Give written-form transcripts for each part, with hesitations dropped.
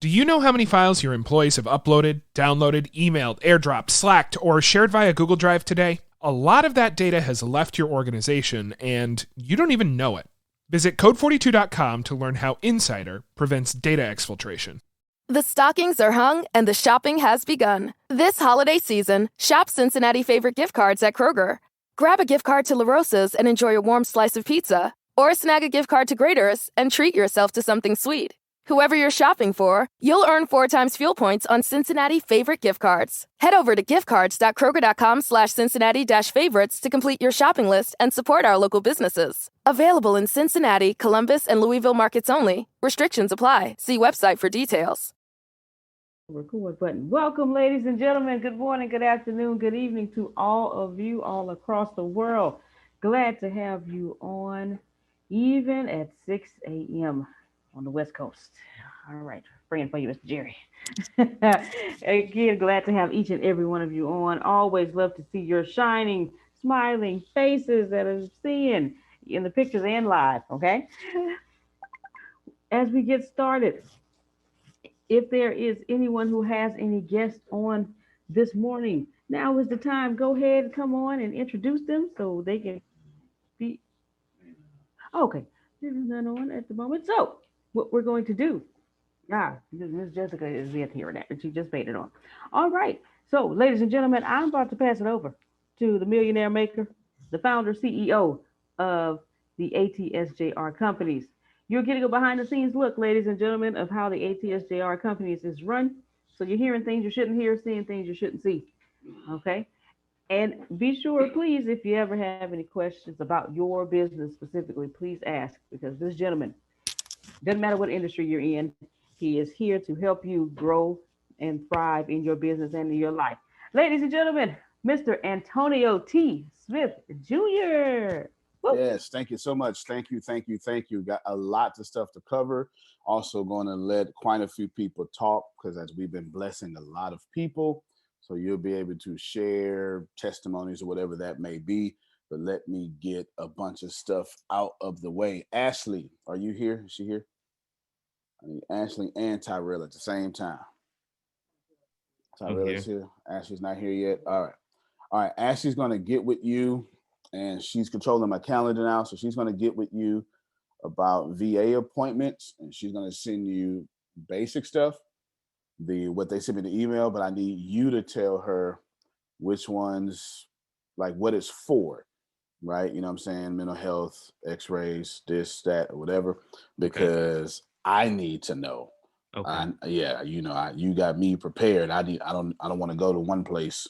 Do you know how many files your employees have uploaded, downloaded, emailed, airdropped, slacked, or shared via Google Drive today? A lot of that data has left your organization, and you don't even know it. Visit code42.com to learn how Insider prevents data exfiltration. The stockings are hung and the shopping has begun. This holiday season, shop Cincinnati favorite gift cards at Kroger. Grab a gift card to La Rosa's and enjoy a warm slice of pizza, or snag a gift card to Grater's and treat yourself to something sweet. Whoever you're shopping for, you'll earn 4 times fuel points on Cincinnati favorite gift cards. Head over to giftcards.kroger.com/Cincinnati-favorites to complete your shopping list and support our local businesses. Available in Cincinnati, Columbus, and Louisville markets only. Restrictions apply. See website for details. Record button. Welcome, ladies and gentlemen. Good morning, good afternoon, good evening to all of you all across the world. Glad to have you on, even at 6 a.m. on the West Coast. All right, praying for you, Mr. Jerry. Again, glad to have each and every one of you on. Always love to see your shining, smiling faces that I'm seeing in the pictures and live, okay? As we get started, if there is anyone who has any guests on this morning, now is the time. Go ahead and come on and introduce them so they can be. Okay, there's none on at the moment. So, what we're going to do. Miss Jessica is yet here now. She just made it on. All right. So, ladies and gentlemen, I'm about to pass it over to the millionaire maker, the founder, CEO of the ATSJR companies. You're getting a behind the scenes look, ladies and gentlemen, of how the ATSJR companies is run. So you're hearing things you shouldn't hear, seeing things you shouldn't see. Okay. And be sure, please, if you ever have any questions about your business specifically, please ask, because this gentleman, doesn't matter what industry you're in, he is here to help you grow and thrive in your business and in your life. Ladies and gentlemen, Mr. Antonio T. Smith Jr. Woo. Yes, thank you so much. Thank you, thank you, thank you. Got a lot of stuff to cover. Also going to let quite a few people talk, because as we've been blessing a lot of people, so you'll be able to share testimonies or whatever that may be. But let me get a bunch of stuff out of the way. Ashley, are you here? Is she here? I need Ashley and Tyrell at the same time. Tyrell is here. Ashley's not here yet. All right. All right. Ashley's going to get with you, and she's controlling my calendar now. So she's going to get with you about VA appointments, and she's going to send you basic stuff, what they sent me the email, but I need you to tell her which ones, like what it's for, right? You know what I'm saying? Mental health, x-rays, this, that, or whatever, because I need to know. Okay. Yeah, you know, you got me prepared. I don't want to go to one place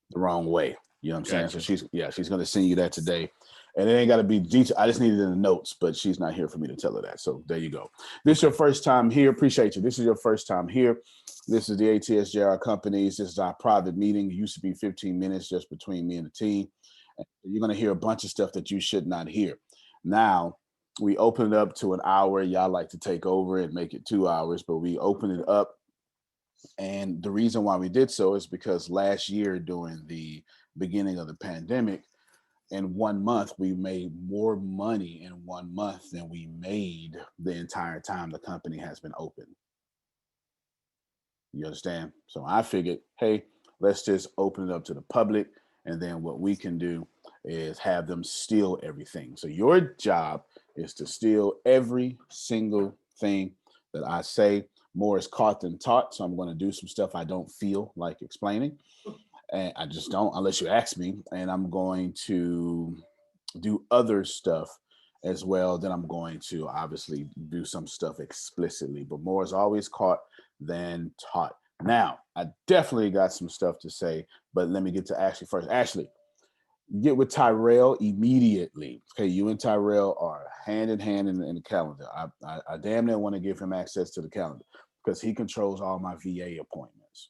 the wrong way. You know what I'm saying? So she's going to send you that today. And it ain't got to be detailed. I just need it in the notes, but she's not here for me to tell her that. So there you go. This is your first time here. Appreciate you. This is your first time here. This is the ATSJR companies. This is our private meeting. It used to be 15 minutes just between me and the team. And you're going to hear a bunch of stuff that you should not hear. Now, we open it up to an hour. Y'all like to take over and make it 2 hours, but we open it up. And the reason why we did so is because last year during the beginning of the pandemic, in 1 month, we made more money in 1 month than we made the entire time the company has been open. You understand? So I figured, hey, let's just open it up to the public. And then what we can do is have them steal everything. So your job is to steal every single thing that I say. More is caught than taught. So I'm going to do some stuff I don't feel like explaining. And I just don't, unless you ask me. And I'm going to do other stuff as well. Then I'm going to obviously do some stuff explicitly. But more is always caught than taught. Now, I definitely got some stuff to say, but let me get to Ashley first. Ashley, get with Tyrell immediately. Okay, you and Tyrell are hand in hand in the calendar. I damn near want to give him access to the calendar because he controls all my VA appointments.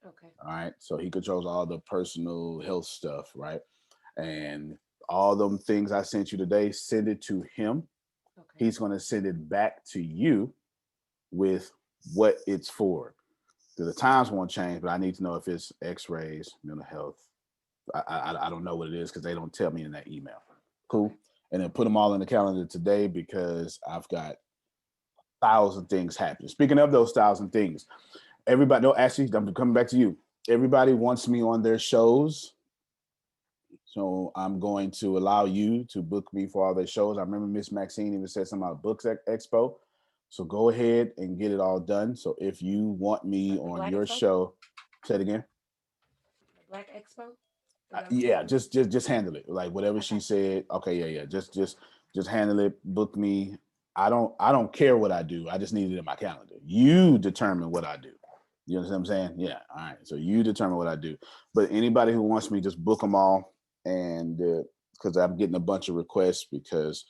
Okay. All right. So he controls all the personal health stuff, right? And all them things I sent you today, send it to him. Okay. He's going to send it back to you with what it's for. The times won't change, but I need to know if it's x-rays, mental health. I don't know what it is because they don't tell me in that email. Cool. And then put them all in the calendar today because I've got 1,000 things happen. Speaking of those 1,000 things, everybody, no, actually, I'm coming back to you. Everybody wants me on their shows. So I'm going to allow you to book me for all their shows. I remember Miss Maxine even said something about Books Expo. So go ahead and get it all done. So if you want me on Black your Expo? show, say it again. Black Expo? Yeah, just handle it. Like whatever she said. Okay, yeah. Just handle it. Book me. I don't care what I do. I just need it in my calendar. You determine what I do. You understand what I'm saying? Yeah. All right. So you determine what I do. But anybody who wants me, just book them all. And because I'm getting a bunch of requests because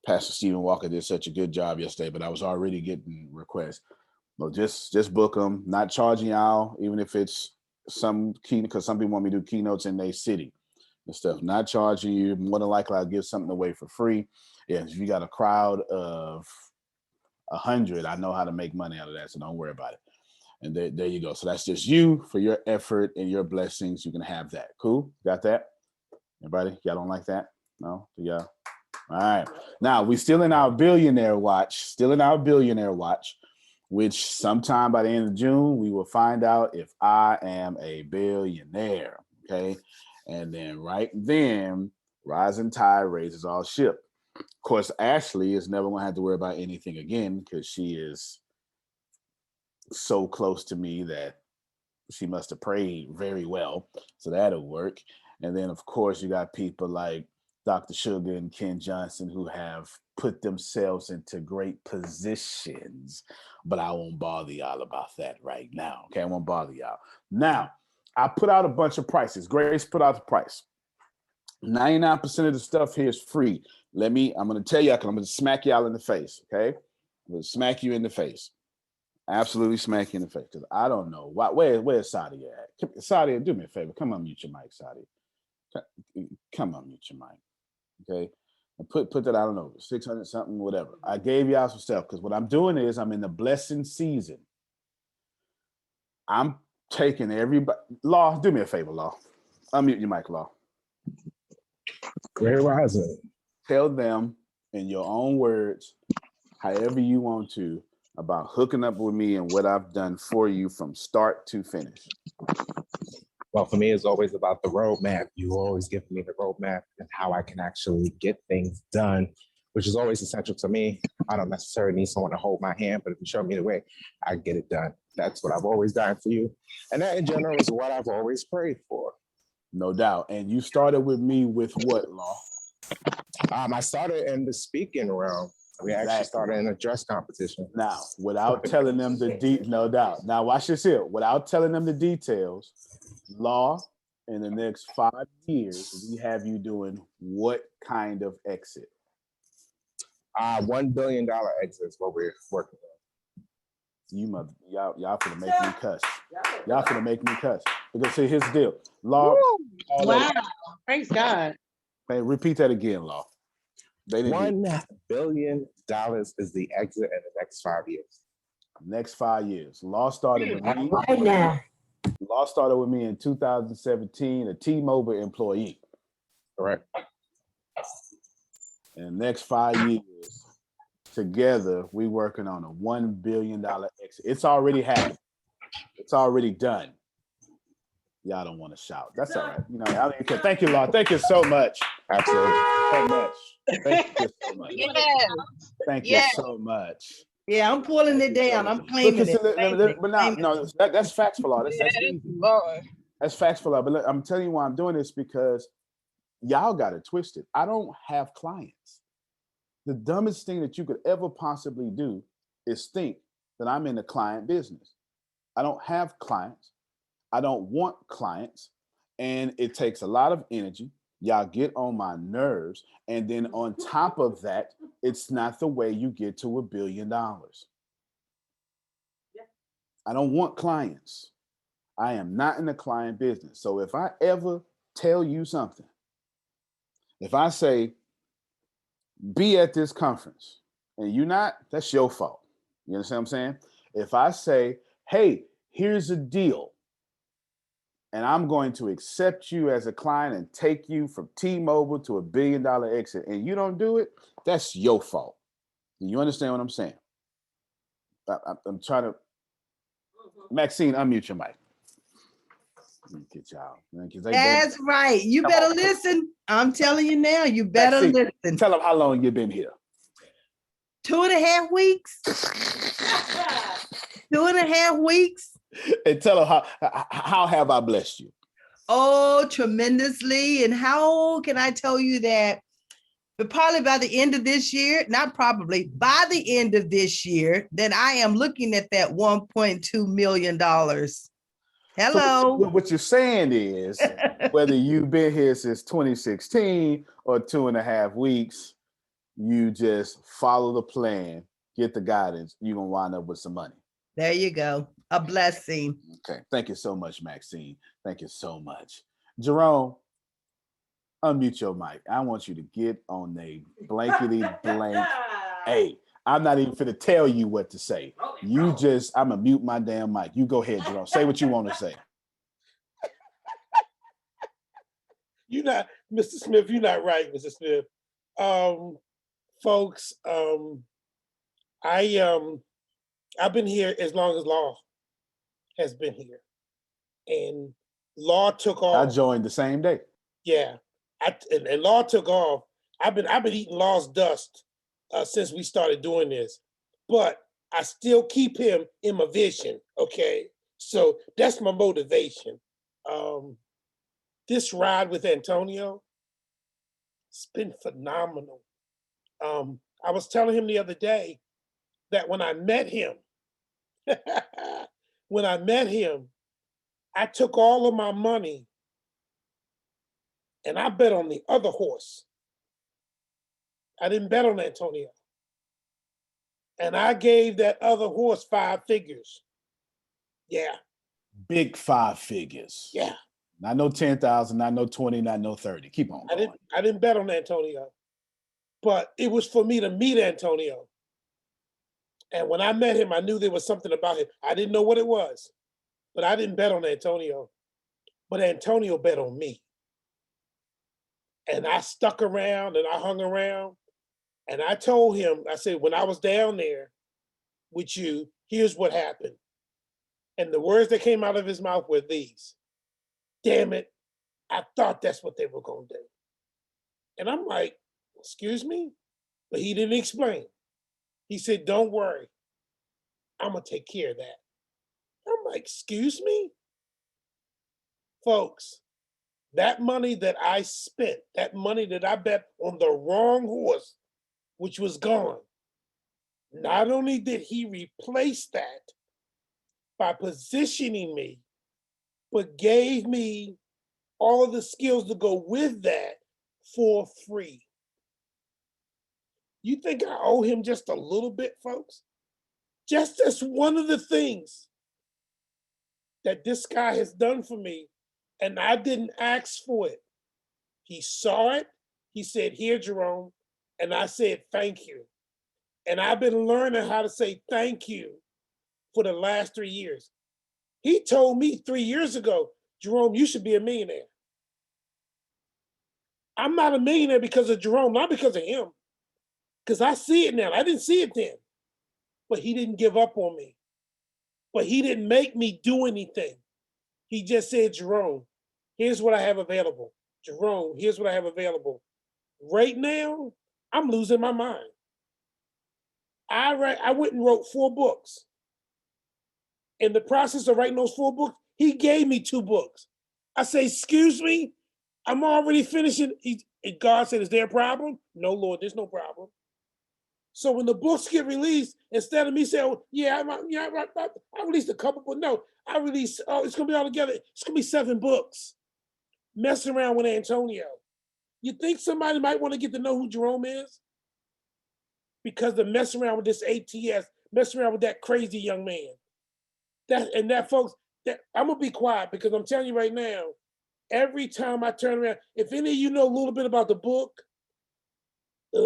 Pastor Stephen Walker did such a good job yesterday, but I was already getting requests. No, just book them. Not charging y'all, even if it's some key, because some people want me to do keynotes in their city and stuff. Not charging you. More than likely, I'll give something away for free. Yeah, if you got a crowd of 100, I know how to make money out of that, so don't worry about it. And there you go. So that's just you for your effort and your blessings. You can have that. Cool? Got that? Everybody? Y'all don't like that? No? Yeah. All right. Now we still in our billionaire watch. Which sometime by the end of June, we will find out if I am a billionaire. Okay. And then right then, rising tide raises all ship. Of course, Ashley is never going to have to worry about anything again because she is so close to me that she must have prayed very well. So that'll work. And then, of course, you got people like Dr. Sugar and Ken Johnson who have put themselves into great positions. But I won't bother y'all about that right now. Okay, I won't bother y'all. Now, I put out a bunch of prices. Grace put out the price. 99% of the stuff here is free. I'm going to tell y'all, because I'm going to smack y'all in the face, okay? I'm going to smack you in the face. Absolutely smack you in the face, because I don't know. Where's Sadia at? Sadia, do me a favor. Come unmute your mic, Sadia. Come unmute your mic, okay? And put that, I don't know, 600 something, whatever. I gave y'all some stuff, because what I'm doing is I'm in the blessing season. I'm taking everybody. Law, do me a favor, Law. Unmute your mic, Law. Great rising. Tell them in your own words, however you want to, about hooking up with me and what I've done for you from start to finish. Well, for me, it's always about the roadmap. You always give me the roadmap and how I can actually get things done, which is always essential to me. I don't necessarily need someone to hold my hand, but if you show me the way, I get it done. That's what I've always done for you. And that in general is what I've always prayed for. No doubt. And you started with me with what, Law? I started in the speaking realm. We actually started in a dress competition. Now, without telling them no doubt. Now, watch this here. Without telling them the details, Law, in the next 5 years, we have you doing what kind of exit? $1 billion exit is what we're working on. Y'all finna make me cuss. Y'all finna make me cuss. Because see, here's the deal. Law. Wow. Praise God. Hey, repeat that again, Law. $1 billion is the exit in the next 5 years. Next 5 years. Law started with me. Right now. Law started with me in 2017, a T-Mobile employee. Correct. In the next 5 years, together, we working on a $1 billion exit. It's already happened. It's already done. Y'all don't want to shout. That's all right. You know, thank you, Law. Thank you so much. Absolutely. So much. Thank you so much. Yes. Thank you so much. Yeah, I'm pulling it down. I'm claiming it. But no, that's facts for Law. That's easy. Lord. That's facts for Law. But look, I'm telling you why I'm doing this, because y'all got it twisted. I don't have clients. The dumbest thing that you could ever possibly do is think that I'm in the client business. I don't have clients. I don't want clients. And it takes a lot of energy. Y'all get on my nerves. And then on top of that, it's not the way you get to $1 billion. I don't want clients. I am not in the client business. So if I ever tell you something, if I say, be at this conference and you're not, that's your fault. You understand what I'm saying? If I say, hey, here's a deal, and I'm going to accept you as a client and take you from T-Mobile to $1 billion exit, and you don't do it, that's your fault. You understand what I'm saying? I'm trying to. Maxine, unmute your mic. Get y'all. That's right. You better listen. I'm telling you now, you better listen. Tell them how long you've been here. 2.5 weeks. 2.5 weeks. And tell them how have I blessed you? Oh, tremendously. And how can I tell you that? But probably by the end of this year, not probably, by the end of this year, then I am looking at that $1.2 million. Hello. So what you're saying is, whether you've been here since 2016 or 2.5 weeks, you just follow the plan, get the guidance, you're going to wind up with some money. There you go. A blessing. Okay. Thank you so much, Maxine. Thank you so much. Jerome, unmute your mic. I want you to get on a blankety blank. Hey, I'm not even finna tell you what to say. I'm gonna mute my damn mic. You go ahead, Jerome. Say what you want to say. You're not, Mr. Smith, you're not right, Mr. Smith. Folks, I've been here as long as Law has been here. And Law took off. I joined the same day. Yeah. And Law took off. I've been eating Law's dust since we started doing this. But I still keep him in my vision, okay? So that's my motivation. This ride with Antonio, it's been phenomenal. I was telling him the other day that when I met him, I took all of my money and I bet on the other horse. I didn't bet on Antonio. And I gave that other horse 5 figures. Yeah. Big 5 figures. Yeah. Not no 10,000, not no 20, not no 30. Keep on going. I didn't bet on Antonio. But it was for me to meet Antonio. And when I met him, I knew there was something about him. I didn't know what it was, but I didn't bet on Antonio. But Antonio bet on me. And I stuck around and I hung around. And I told him, I said, when I was down there with you, here's what happened. And the words that came out of his mouth were these. Damn it, I thought that's what they were going to do. And I'm like, excuse me? But he didn't explain. He said, don't worry. I'm going to take care of that. I'm like, excuse me? Folks, that money that I spent, that money that I bet on the wrong horse, which was gone, not only did he replace that by positioning me, but gave me all of the skills to go with that for free. You think I owe him just a little bit, folks? Just as one of the things that this guy has done for me, and I didn't ask for it. He saw it. He said, here, Jerome. And I said, thank you. And I've been learning how to say thank you for the last 3 years. He told me 3 years ago, Jerome, you should be a millionaire. I'm not a millionaire because of Jerome, not because of him. Because I see it now. I didn't see it then. But he didn't give up on me. But he didn't make me do anything. He just said, Jerome, here's what I have available. Jerome, here's what I have available. Right now, I'm losing my mind. I went and wrote 4 books. In the process of writing those 4 books, he gave me 2 books. I say, excuse me, I'm already finishing. God said, is there a problem? No, Lord, there's no problem. So when the books get released, instead of me saying, oh, I released a couple, but no, I released, it's going to be all together. It's going to be 7 books. Messing around with Antonio. You think somebody might want to get to know who Jerome is? Because they're messing around with this ATS, messing around with that crazy young man. Folks, I'm going to be quiet because I'm telling you right now, every time I turn around, if any of you know a little bit about the book,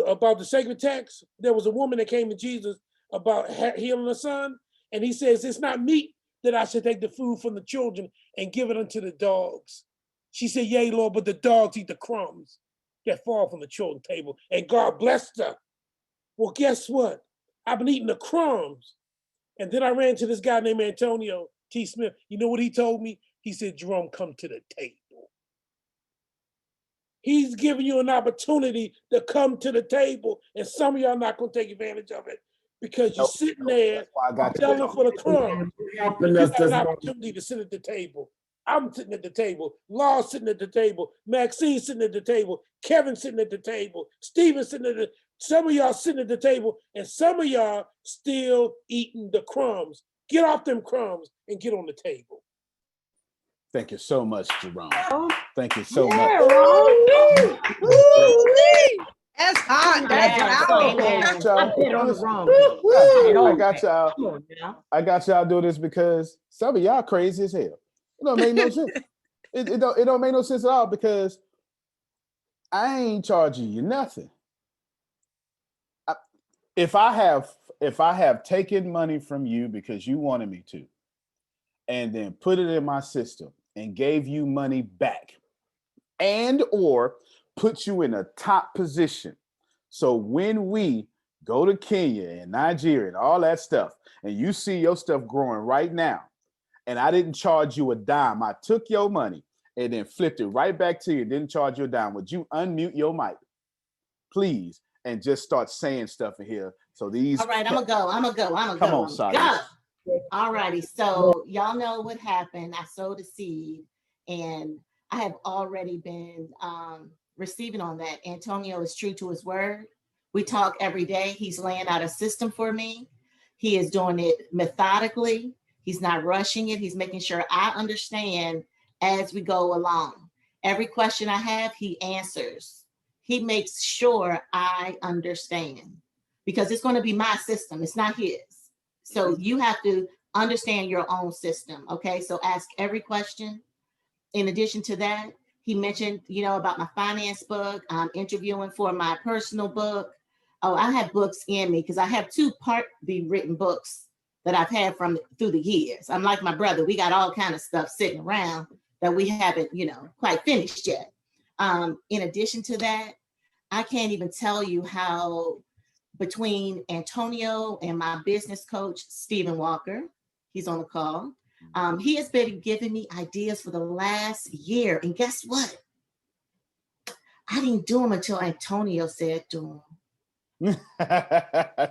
about the sacred text, there was a woman that came to Jesus about healing her son, and he says, it's not meat that I should take the food from the children and give it unto the dogs. She said, yea, Lord, but the dogs eat the crumbs that fall from the children's table, and God blessed her. Well, guess what? I've been eating the crumbs And then I ran into this guy named Antonio T. Smith. You know what he told me? He said, Jerome, come to the table. He's giving you an opportunity to come to the table, and some of y'all not going to take advantage of it because you're sitting there That's why I got selling for the crumbs. Helping You us got an this morning. opportunity to sit at the table. I'm sitting at the table. Law sitting at the table. Maxine sitting at the table. Kevin sitting at the table. Steven sitting at the table. Some of y'all sitting at the table, and some of y'all still eating the crumbs. Get off them crumbs and get on the table. Thank you so much, Jerome. Oh, Thank you so yeah, much. Ron. That's hot. That's Yeah, powerful. So, I hit on the wrong I got y'all. Come on now. I got y'all do this because some of y'all crazy as hell. It don't make no sense. It don't make no sense at all because I ain't charging you nothing. If I have taken money from you because you wanted me to, and then put it in my system and gave you money back, and or put you in a top position, so when we go to Kenya and Nigeria and all that stuff, and you see your stuff growing right now, and I didn't charge you a dime, I took your money and then flipped it right back to you, didn't charge you a dime, would you unmute your mic, please, and just start saying stuff in here? So these. All right, I'm gonna go. Come on, Sadia. All righty. So y'all know what happened. I sowed a seed, and I have already been receiving on that. Antonio is true to his word. We talk every day. He's laying out a system for me. He is doing it methodically. He's not rushing it. He's making sure I understand as we go along. Every question I have, he answers. He makes sure I understand because it's going to be my system. It's not his. So you have to understand your own system. Okay. So ask every question. In addition to that, he mentioned, about my finance book. I'm interviewing for my personal book. Oh, I have books in me because I have 2 partly written books that I've had through the years. I'm like my brother. We got all kind of stuff sitting around that we haven't, quite finished yet. In addition to that, I can't even tell you how between Antonio and my business coach, Stephen Walker, he's on the call. He has been giving me ideas for the last year. And guess what? I didn't do them until Antonio said do them.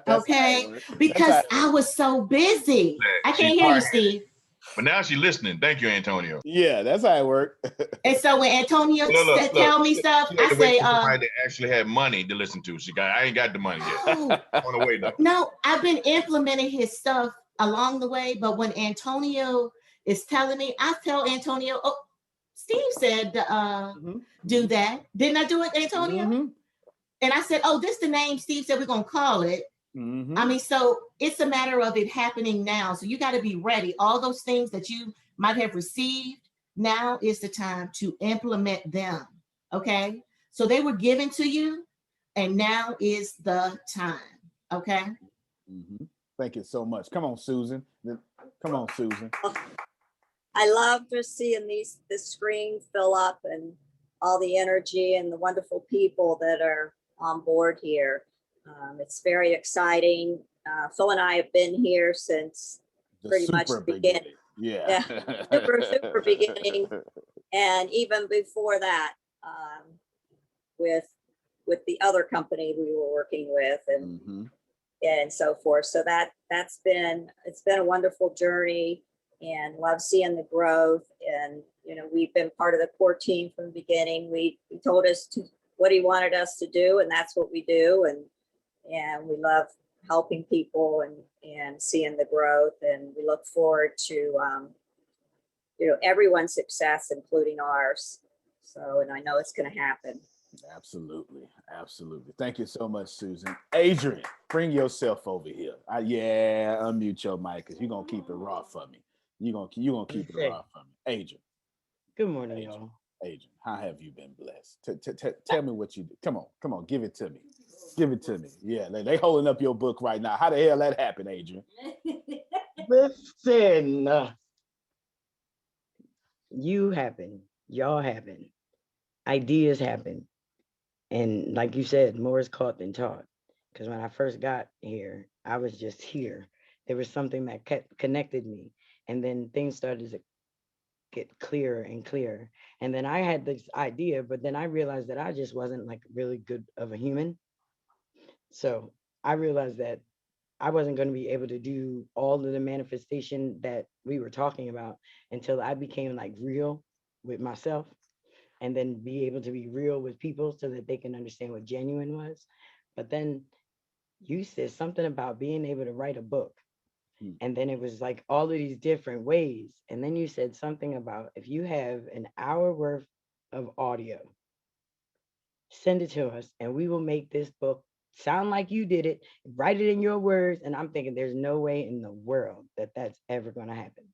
Okay? Because I was so busy. I can't hear you, Steve. But now she's listening. Thank you, Antonio. Yeah, that's how it worked. And so when Antonio tell me stuff, I say, somebody that actually had money to listen to. I ain't got the money yet. On the way though. No, I've been implementing his stuff along the way, but when Antonio is telling me, I tell Antonio, oh, Steve said do that. Didn't I do it, Antonio? Mm-hmm. And I said, oh, this is the name Steve said we're gonna call it. Mm-hmm. I mean, so it's a matter of it happening now. So you got to be ready. All those things that you might have received, now is the time to implement them. Okay. So they were given to you, and now is the time. Okay. Mm-hmm. Thank you so much. Come on, Susan. Come on, Susan. I love just seeing the screen fill up and all the energy and the wonderful people that are on board here. It's very exciting. Phil and I have been here since pretty much the beginning. Yeah. super beginning. And even before that, with the other company we were working with and so forth. So it's been a wonderful journey, and love seeing the growth. And, we've been part of the core team from the beginning. He told us what he wanted us to do, and that's what we do. And we love helping people and seeing the growth. And we look forward to, everyone's success, including ours. So, and I know it's going to happen. Absolutely. Absolutely. Thank you so much, Susan. Adrian, bring yourself over here. Unmute your mic because you're going to keep it raw for me. You're going to keep it raw for me. Adrian. Good morning, y'all. Adrian, how have you been blessed? Tell me what you do. Come on, give it to me. Give it to me. Yeah, they holding up your book right now. How the hell that happened, Adrian? Listen, you happen, y'all happen, ideas happen. And like you said, more is caught than taught. Because when I first got here, I was just here. There was something that kept connected me. And then things started to get clearer and clearer. And then I had this idea, but then I realized that I just wasn't like really good of a human. So I realized that I wasn't going to be able to do all of the manifestation that we were talking about until I became like real with myself, and then be able to be real with people so that they can understand what genuine was. But then you said something about being able to write a book. And then it was like all of these different ways. And then you said something about if you have an hour worth of audio, send it to us and we will make this book sound like you did it, write it in your words. And I'm thinking there's no way in the world that that's ever going to happen.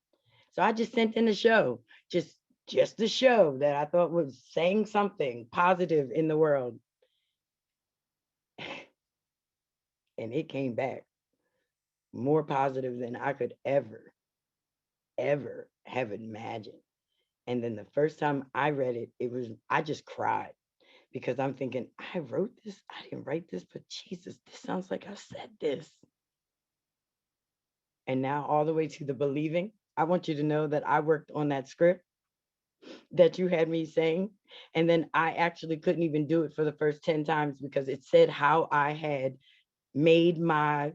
So I just sent in a show, just a show that I thought was saying something positive in the world. And it came back more positive than I could ever have imagined. And then the first time I read it, I just cried because I'm thinking, I wrote this, I didn't write this, but Jesus, this sounds like I said this. And now all the way to the believing, I want you to know that I worked on that script that you had me saying. And then I actually couldn't even do it for the first 10 times because it said how I had made my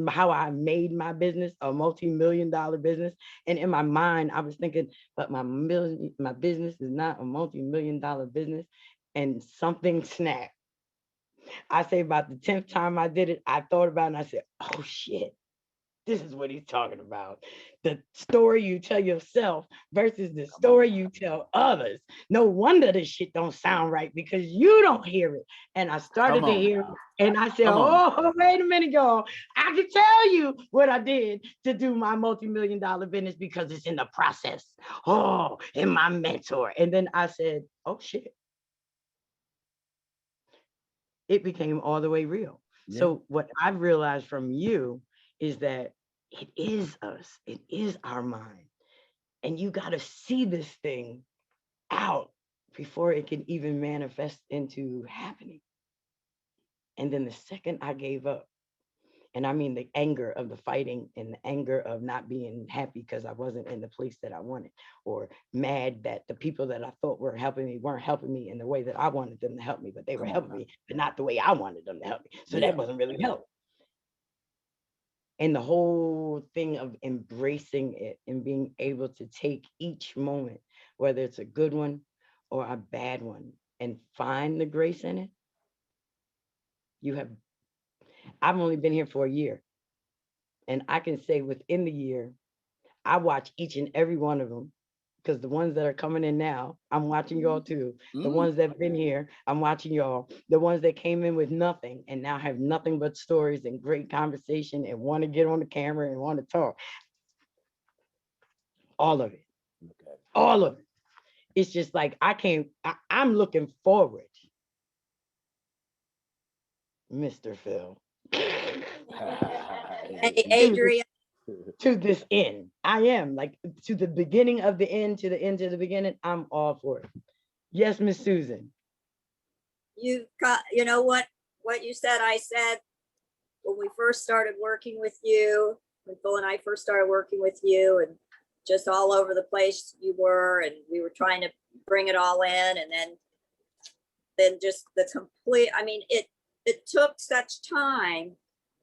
how I made my business a multi-million-dollar business. And in my mind, I was thinking, but my business is not a multi-million-dollar business. And something snapped. I say about the 10th time I did it, I thought about it and I said, oh shit. This is what he's talking about. The story you tell yourself versus the story you tell others. No wonder this shit don't sound right because you don't hear it. And I started to hear it and I said, oh, wait a minute, y'all. I can tell you what I did to do my multi-million-dollar business because it's in the process. Oh, and my mentor. And then I said, oh shit. It became all the way real. Yeah. So what I've realized from you is that it is us. It is our mind. And you got to see this thing out before it can even manifest into happening. And then the second I gave up, and I mean the anger of the fighting and the anger of not being happy because I wasn't in the place that I wanted, or mad that the people that I thought were helping me weren't helping me in the way that I wanted them to help me, but they were helping me, but not the way I wanted them to help me. So that wasn't really help. And the whole thing of embracing it and being able to take each moment, whether it's a good one or a bad one, and find the grace in it. I've only been here for a year. And I can say within the year, I watch each and every one of them, because the ones that are coming in now, I'm watching y'all too. The ones that have been here, I'm watching y'all. The ones that came in with nothing and now have nothing but stories and great conversation and want to get on the camera and want to talk. All of it. Okay. All of it. It's just like I'm looking forward, Mr. Phil. Hey, Adrian. To this end. I am like to the beginning of the end, to the end, to the beginning. I'm all for it. Yes, Miss Susan. You know what you said, I said when we first started working with you, when Phil and I first started working with you, and just all over the place you were, and we were trying to bring it all in, and then just the complete, I mean, it took such time,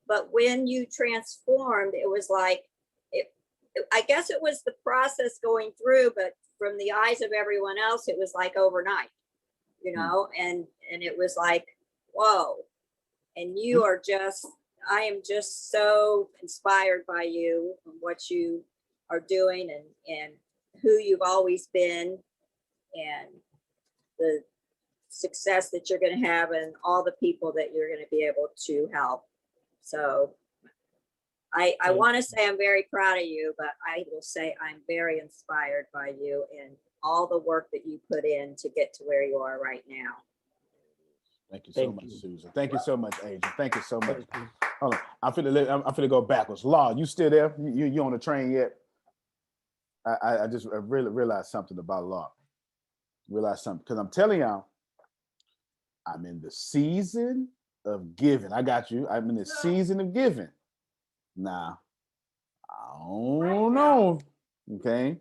but when you transformed, it was like, I guess it was the process going through, but from the eyes of everyone else, it was like overnight, you know, and it was like, whoa. And you are I am just so inspired by you and what you are doing and who you've always been and the success that you're going to have and all the people that you're going to be able to help. So I want to say I'm very proud of you, but I will say I'm very inspired by you and all the work that you put in to get to where you are right now. Thank you so much, Susan. Thank you so much, Adrian. Thank you so much. Hold on. I'm finna go backwards. Law, you still there? You on the train yet? I just really realized something about Law. Realized something, because I'm telling y'all, I'm in the season of giving. I got you. I'm in the season of giving. Now, I don't know, okay,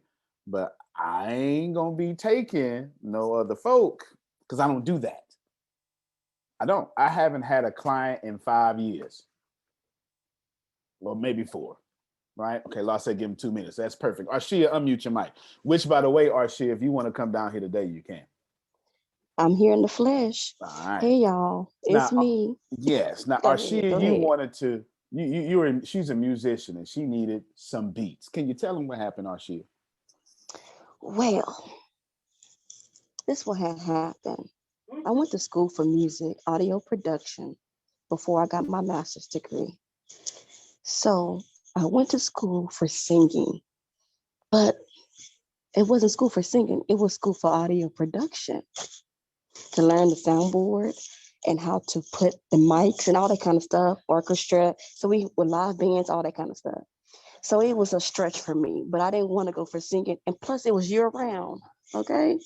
but I ain't gonna be taking no other folk because I don't do that. I don't. I haven't had a client in 5 years. Well, maybe 4. Right? Okay, Law said give him 2 minutes. That's perfect. Arshia, unmute your mic. Which, by the way, Arshia, if you want to come down here today, you can. I'm here in the flesh. All right. Hey y'all, it's Now, me. yes. Now, Go ahead, Arshia, go you ahead. wanted to. She's a musician and she needed some beats. Can you tell them what happened, Arshia? Well, this what had happened. I went to school for music, audio production, before I got my master's degree. So I went to school for singing, but it wasn't school for singing. It was school for audio production to learn the soundboard and how to put the mics and all that kind of stuff, orchestra. So we with live bands, all that kind of stuff. So it was a stretch for me, but I didn't want to go for singing. And plus it was year round. Okay.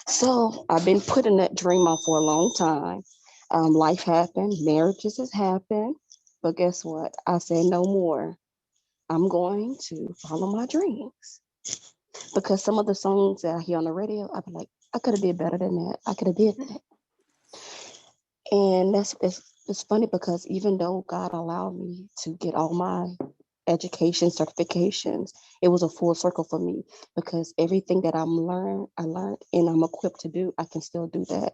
So I've been putting that dream off for a long time. Life happened, marriages has happened, but guess what? I said no more. I'm going to follow my dreams because some of the songs that I hear on the radio, I'd be like, I could have did better than that. I could have did that. And it's funny because even though God allowed me to get all my education certifications, it was a full circle for me because everything that I learned and I'm equipped to do, I can still do that.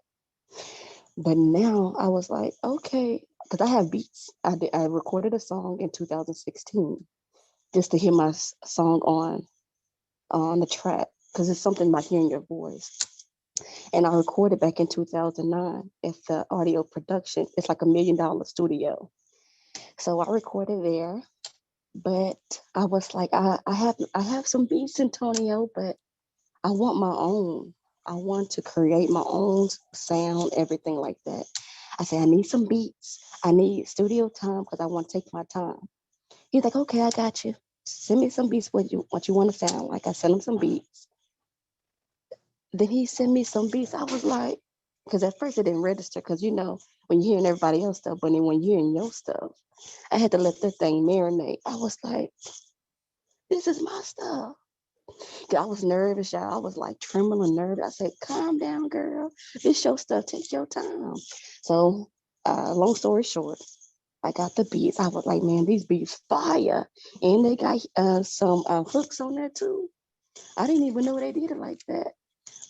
But now I was like, okay, because I have beats. I recorded a song in 2016 just to hear my song on the track because it's something about hearing your voice. And I recorded back in 2009 at the audio production. It's like $1 million studio. So I recorded there, but I was like, I have some beats, Antonio, but I want my own. I want to create my own sound, everything like that. I said, I need some beats. I need studio time because I want to take my time. He's like, okay, I got you. Send me some beats, what you want to sound like. I sent him some beats. Then he sent me some beats. I was like, because at first it didn't register, because when you're hearing everybody else stuff, but then when you're hearing your stuff, I had to let that thing marinate. I was like, this is my stuff. I was nervous, y'all. I was like trembling, nervous. I said, calm down, girl. This your stuff. Take your time. So, long story short, I got the beats. I was like, man, these beats fire. And they got some hooks on there too. I didn't even know they did it like that.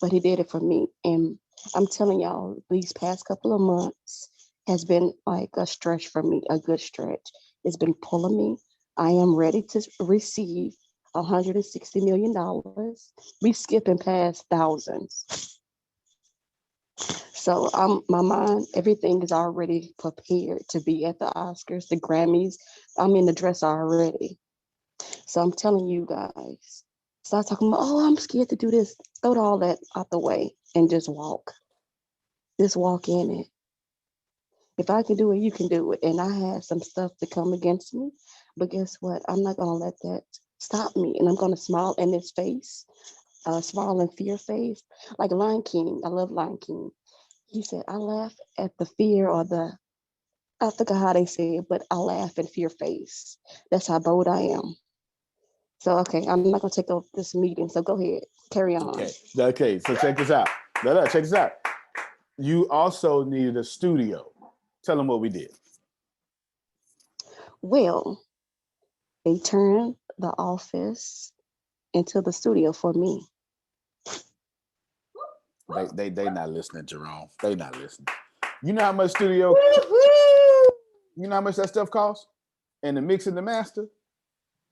But he did it for me. And I'm telling y'all, these past couple of months has been like a stretch for me, a good stretch. It's been pulling me. I am ready to receive $160 million. We skipping past thousands. So my mind, everything is already prepared to be at the Oscars, the Grammys. I'm in the dress already. So I'm telling you guys, start talking about, oh, I'm scared to do this. Throw all that out the way and just walk. Just walk in it. If I can do it, you can do it. And I had some stuff to come against me, but guess what? I'm not gonna let that stop me. And I'm gonna smile in his face, smile in fear face. Like Lion King, I love Lion King. He said, I laugh at the fear I forgot how they say it, but I laugh in fear face. That's how bold I am. So, okay, I'm not gonna take over this meeting. So go ahead, carry on. Okay. So check this out. No, check this out. You also needed a studio. Tell them what we did. Well, they turned the office into the studio for me. They not listening, Jerome. They not listening. You know how much studio? You know how much that stuff costs? And the mix and the master?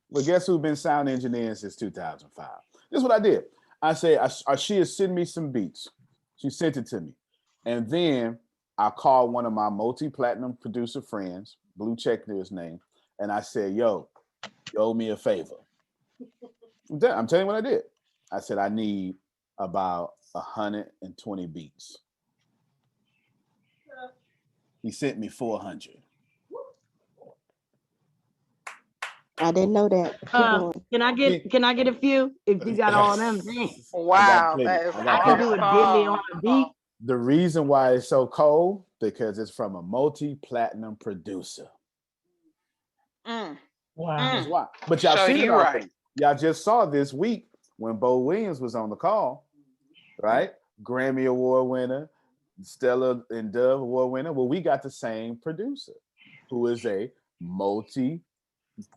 Well, guess who's been sound engineering since 2005? This is what I did. I said, she has sent me some beats. She sent it to me. And then I called one of my multi-platinum producer friends, Blue Check to his name, and I said, yo, you owe me a favor. I'm telling you what I did. I said, I need about 120 beats. He sent me 400. I didn't know that. Can I get a few? If you got all them, wow, I can do a diddly on a beat. The reason why it's so cold because it's from a multi-platinum producer. Wow. That's why. But y'all So seen it you already. right. Y'all just saw this week when Bo Williams was on the call, right? Grammy Award winner, Stella and Dove Award winner. Well, we got the same producer who is a multi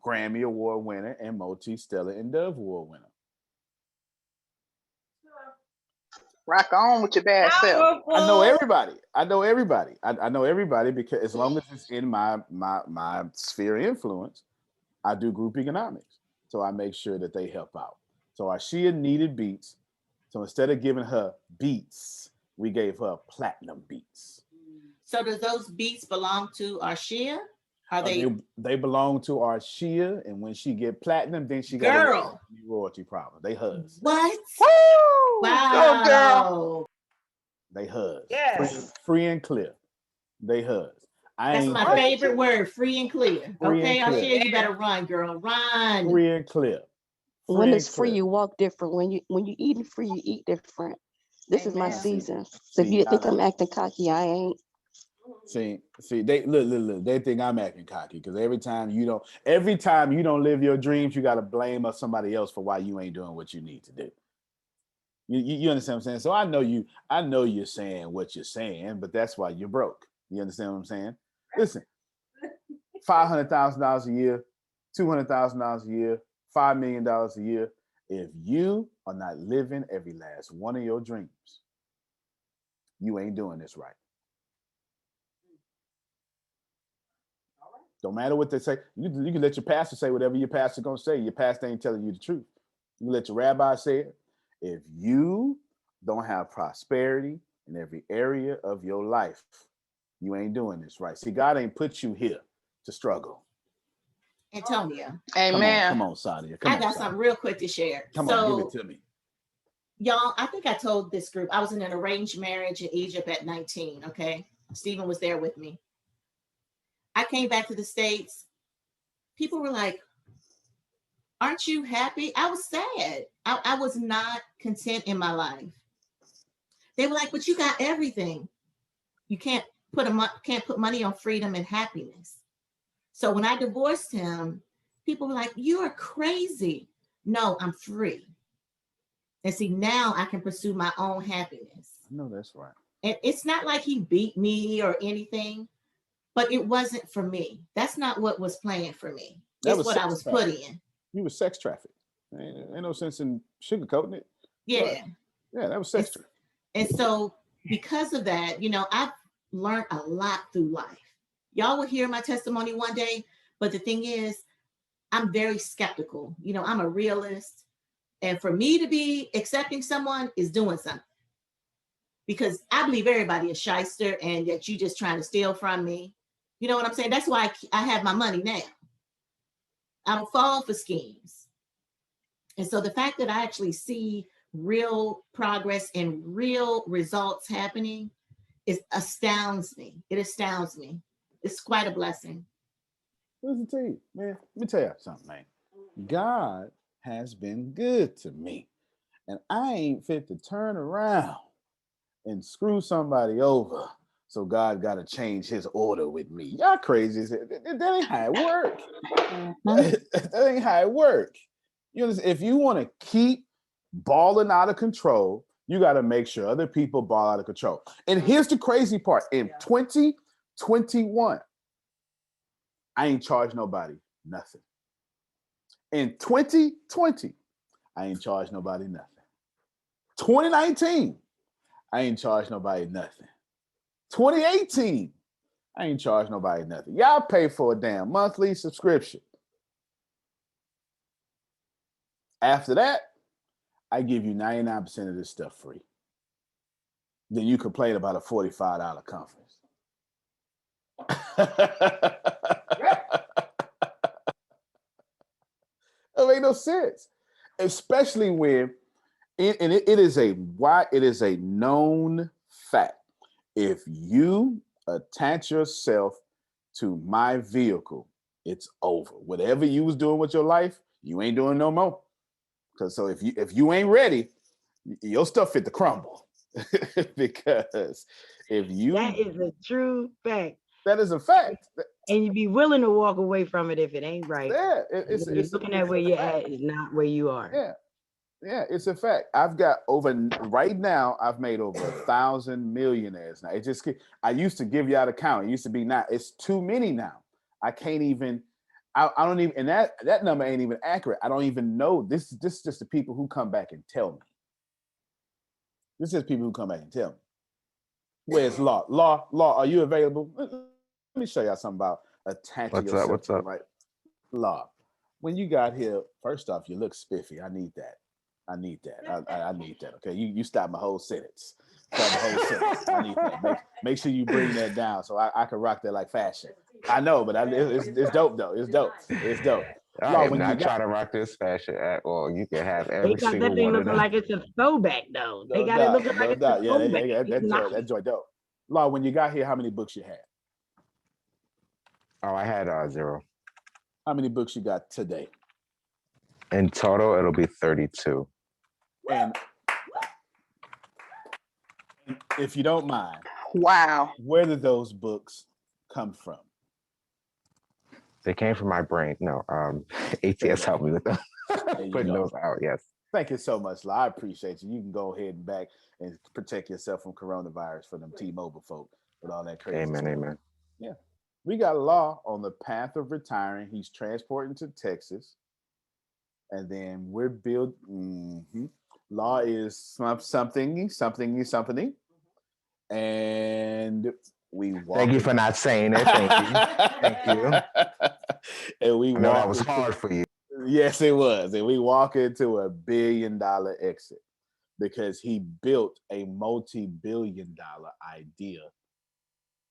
Grammy Award winner and multi Stella and Dove Award winner. Rock on with your bad self. I know everybody. I know everybody. I know everybody because as long as it's in my sphere of influence, I do group economics. So I make sure that they help out. So Ashia needed beats. So instead of giving her beats, we gave her platinum beats. So does those beats belong to Arshia? Are They belong to Arshia, and when she get platinum, then she got a royalty problem. They huzz. What? Woo! Wow. Go, girl. They huzz. Yes. Free and clear. They huzz. That's my favorite word, free and clear. Free Okay, and clear. Arshia, you better run, girl. Run. Free and clear. When Free it's and free, clear. you walk different. When you eating free, you eat different. This is my Amen. season. So if you think I'm acting cocky, I ain't. See, they look. They think I'm acting cocky because every time you don't live your dreams, you got to blame somebody else for why you ain't doing what you need to do. You understand what I'm saying? So I know you're saying what you're saying, but that's why you're broke. You understand what I'm saying? Listen, $500,000 a year, $200,000 a year, $5 million a year. If you are not living every last one of your dreams, you ain't doing this right. Don't matter what they say. You can let your pastor say whatever your pastor gonna say. Your pastor ain't telling you the truth. You can let your rabbi say it. If you don't have prosperity in every area of your life, you ain't doing this right. See, God ain't put you here to struggle. Antonio. Amen. Come on, Sadia. I got something real quick to share. Come on, give it to me. Y'all, I think I told this group, I was in an arranged marriage in Egypt at 19, okay? Stephen was there with me. I came back to the States. People were like, aren't you happy? I was sad. I was not content in my life. They were like, but you got everything. You can't put money on freedom and happiness. So when I divorced him, people were like, you are crazy. No, I'm free. And see, now I can pursue my own happiness. I know that's right. And it's not like he beat me or anything, but it wasn't for me. That's not what was playing for me. It's what I was put in. You were sex trafficked. Ain't no sense in sugarcoating it. Yeah. Right. Yeah, that was sex trafficking. And so because of that, I've learned a lot through life. Y'all will hear my testimony one day, but the thing is, I'm very skeptical. I'm a realist. And for me to be accepting someone is doing something. Because I believe everybody is shyster and that you just trying to steal from me. You know what I'm saying? That's why I have my money now. I don't fall for schemes. And so the fact that I actually see real progress and real results happening astounds me. It astounds me. It's quite a blessing. Listen to you, man. Let me tell you something, man. God has been good to me. And I ain't fit to turn around and screw somebody over. So God got to change his order with me. Y'all crazy. That ain't how it work. That ain't how it work. You understand? If you want to keep balling out of control, you got to make sure other people ball out of control. And here's the crazy part. In 2021, I ain't charged nobody nothing. In 2020, I ain't charged nobody nothing. 2019, I ain't charged nobody nothing. 2018, I ain't charged nobody nothing. Y'all pay for a damn monthly subscription. After that, I give you 99% of this stuff free. Then you complain about a $45 conference. It make no sense. Especially when it is a known fact. If you attach yourself to my vehicle, it's over. Whatever you was doing with your life, you ain't doing no more. Because so if you ain't ready, your stuff fit to crumble. Because if you that is a true fact. That is a fact. And you be willing to walk away from it if it ain't right. Yeah, When you're looking at where you're at is not where you are. Yeah, it's a fact. I've got right now. I've made over 1,000 millionaires now. It just I used to give you out a count. It used to be not. It's too many now. I can't even. I don't even. And that number ain't even accurate. I don't even know. This is just the people who come back and tell me. This is just people who come back and tell me. Where's Law? Law, are you available? Let me show y'all something about attaching yourself. What's up? Right, Law. When you got here, first off, you look spiffy. I need that. I need that. Okay, you stop my whole sentence. I need that. Make sure you bring that down so I can rock that like fashion. I know, but it's dope though. It's dope. I am not trying to rock this fashion at all. You can have every single one. That thing looking like it's a throwback though. They got it looking like it's a throwback. Yeah, that joint dope. Law, when you got here, how many books you had? Oh, I had 0. How many books you got today? In total, it'll be 32. And if you don't mind, wow, where did those books come from? They came from my brain. No, ATS helped me with them. Putting those out, yes. Thank you so much, La. I appreciate you. You can go ahead and back and protect yourself from coronavirus for them T-Mobile folk with all that crazy stuff. Amen. Yeah. We got Law on the path of retiring. He's transporting to Texas. And then we're building. Law is something. And we walk. Thank you for not saying it. Thank you. And we I know that was hard for you. Yes, it was. And we walk into $1 billion exit because he built a multi-billion-dollar idea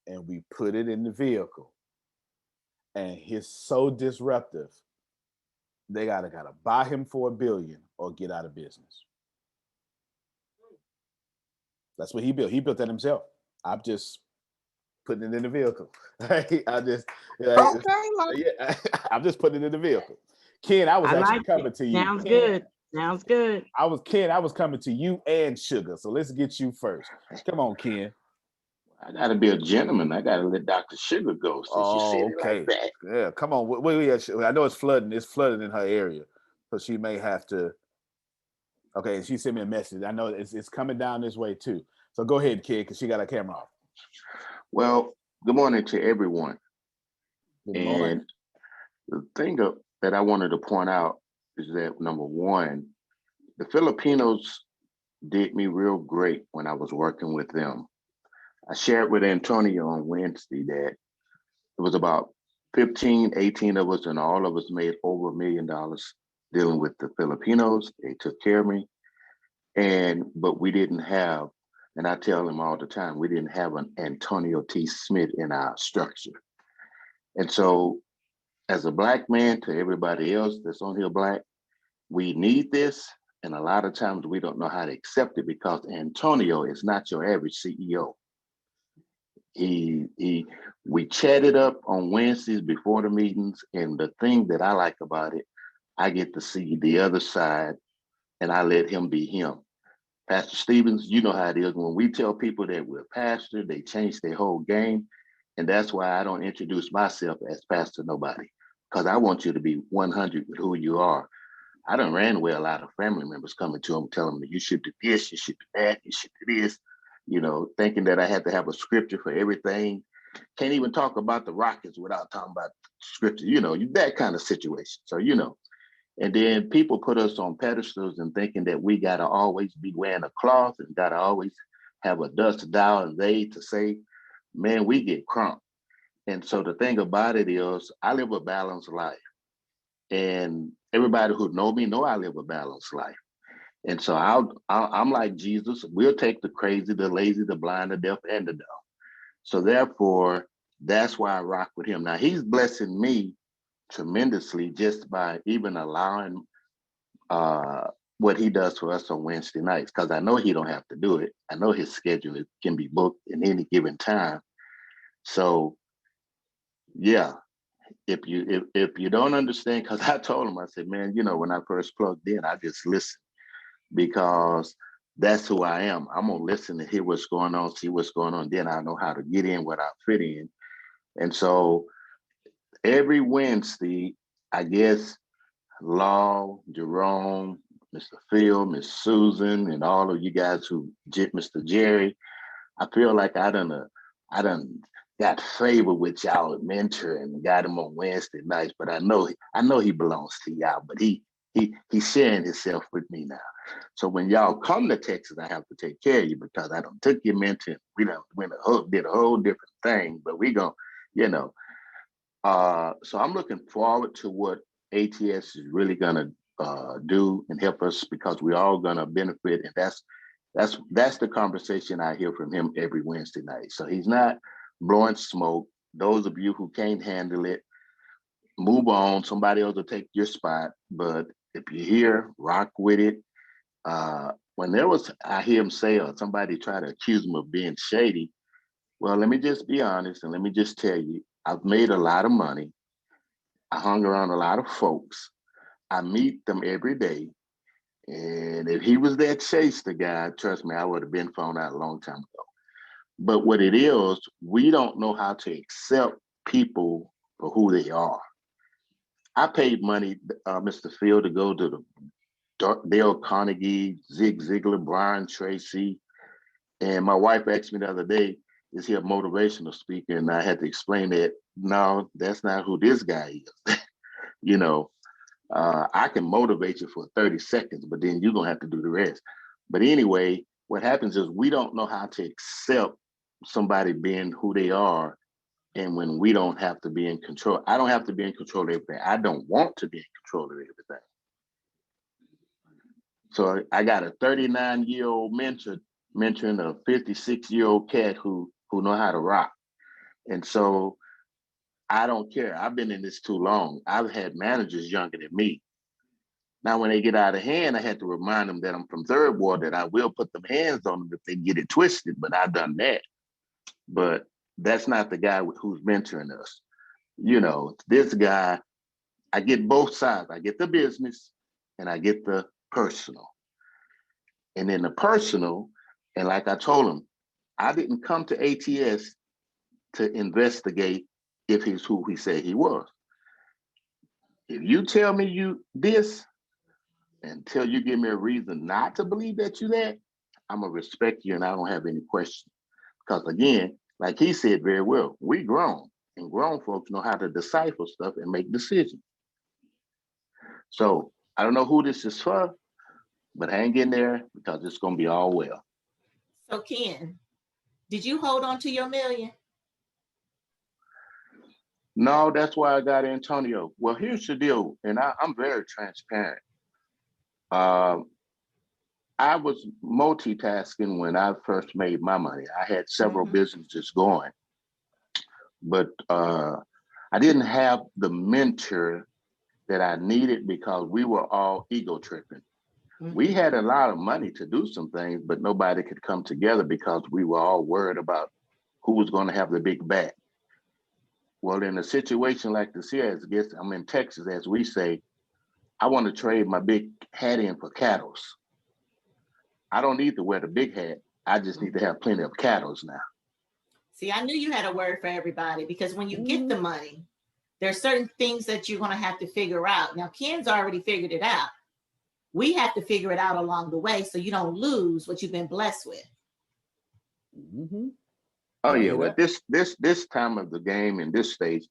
and we put it in the vehicle. And he's so disruptive. They gotta buy him for $1 billion or get out of business. That's what he built. He built that himself. I'm just putting it in the vehicle. I'm just putting it in the vehicle. Ken, I was actually coming to you. Sounds good. I was coming to you and Sugar. So let's get you first. Come on, Ken. I got to be a gentleman. I got to let Dr. Sugar go. Since you said it like that. Yeah, come on. I know it's flooding. It's flooding in her area, so she may have to. Okay, she sent me a message. I know it's coming down this way too. So go ahead, kid, because she got her camera off. Well, good morning to everyone. Good morning. And the thing that I wanted to point out is that number one, the Filipinos did me real great when I was working with them. I shared with Antonio on Wednesday that it was about 15, 18 of us, and all of us made over $1 million dealing with the Filipinos. They took care of me. But we didn't have, and I tell them all the time, we didn't have an Antonio T. Smith in our structure. And so as a Black man, to everybody else that's on here Black, we need this. And a lot of times we don't know how to accept it because Antonio is not your average CEO. We chatted up on Wednesdays before the meetings, and the thing that I like about it, I get to see the other side, and I let him be him. Pastor Stevens, you know how it is. When we tell people that we're pastor, they change their whole game, and that's why I don't introduce myself as pastor nobody, because I want you to be 100 with who you are. I done ran away a lot of family members coming to them, telling them that you should do this, you should do that, you should do this. Thinking that I had to have a scripture for everything. Can't even talk about the Rockets without talking about scripture, that kind of situation. So, and then people put us on pedestals and thinking that we got to always be wearing a cloth and got to always have a dust dial and they to say, man, we get crunk. And so the thing about it is I live a balanced life. And everybody who know me know I live a balanced life. And so I'm like Jesus. We'll take the crazy, the lazy, the blind, the deaf, and the dumb. So therefore, that's why I rock with him. Now, he's blessing me tremendously just by even allowing what he does for us on Wednesday nights, because I know he don't have to do it. I know his schedule can be booked in any given time. So, yeah, if you don't understand, because I told him, I said, man, when I first plugged in, I just listened. Because that's who I am. I'm gonna listen to hear what's going on, see what's going on. Then I know how to get in without fit in. And so every Wednesday, I guess Law, Jerome, Mr. Phil, Miss Susan, and all of you guys Mr. Jerry, I feel like I done got favor with y'all at Mentor and got him on Wednesday nights, but I know he belongs to y'all, but he's sharing himself with me now. So when y'all come to Texas, I have to take care of you because I don't took your Mentor. We done did a whole different thing, but we gonna, you know. So I'm looking forward to what ATS is really gonna do and help us because we're all gonna benefit, and that's the conversation I hear from him every Wednesday night. So he's not blowing smoke. Those of you who can't handle it, move on. Somebody else will take your spot. But if you're here, rock with it. I hear him say, or somebody try to accuse him of being shady. Well, let me just be honest and let me just tell you, I've made a lot of money. I hung around a lot of folks. I meet them every day. And if he was that Chase guy, trust me, I would have been found out a long time ago. But what it is, we don't know how to accept people for who they are. I paid money, Mr. Phil, to go to the Dale Carnegie, Zig Ziglar, Brian Tracy. And my wife asked me the other day, is he a motivational speaker? And I had to explain that, no, that's not who this guy is. You know, I can motivate you for 30 seconds, but then you're going to have to do the rest. But anyway, what happens is we don't know how to accept somebody being who they are. And when we don't have to be in control, I don't have to be in control of everything. I don't want to be in control of everything. So I got a 39-year-old mentoring a 56-year-old cat who know how to rock. And so I don't care. I've been in this too long. I've had managers younger than me. Now, when they get out of hand, I had to remind them that I'm from Third Ward, that I will put them hands on them if they get it twisted, but I've done that. But that's not the guy who's mentoring us. You know, this guy, I get both sides. I get the business and I get the personal. And in the personal, and like I told him, I didn't come to ATS to investigate if he's who he said he was. If you tell me you this, until you give me a reason not to believe that you're that, I'm gonna respect you and I don't have any questions. Because again, like he said very well, we grown and grown folks know how to decipher stuff and make decisions. So I don't know who this is for, but hang in there because it's gonna be all well. So Ken, did you hold on to your $1 million? No, that's why I got Antonio. Well, here's the deal, and I'm very transparent. I was multitasking when I first made my money. I had several businesses going, but I didn't have the mentor that I needed because we were all ego tripping. We had a lot of money to do some things, but nobody could come together because we were all worried about who was going to have the big bat. Well, in a situation like this here, as I guess I'm in Texas, as we say, I want to trade my big hat in for cattles. I don't need to wear the big hat. I just need to have plenty of cattles now. See, I knew you had a word for everybody because when you get the money, there's certain things that you're going to have to figure out. Now, Ken's already figured it out. We have to figure it out along the way so you don't lose what you've been blessed with. Mm-hmm. Oh yeah, well this time of the game in this stage,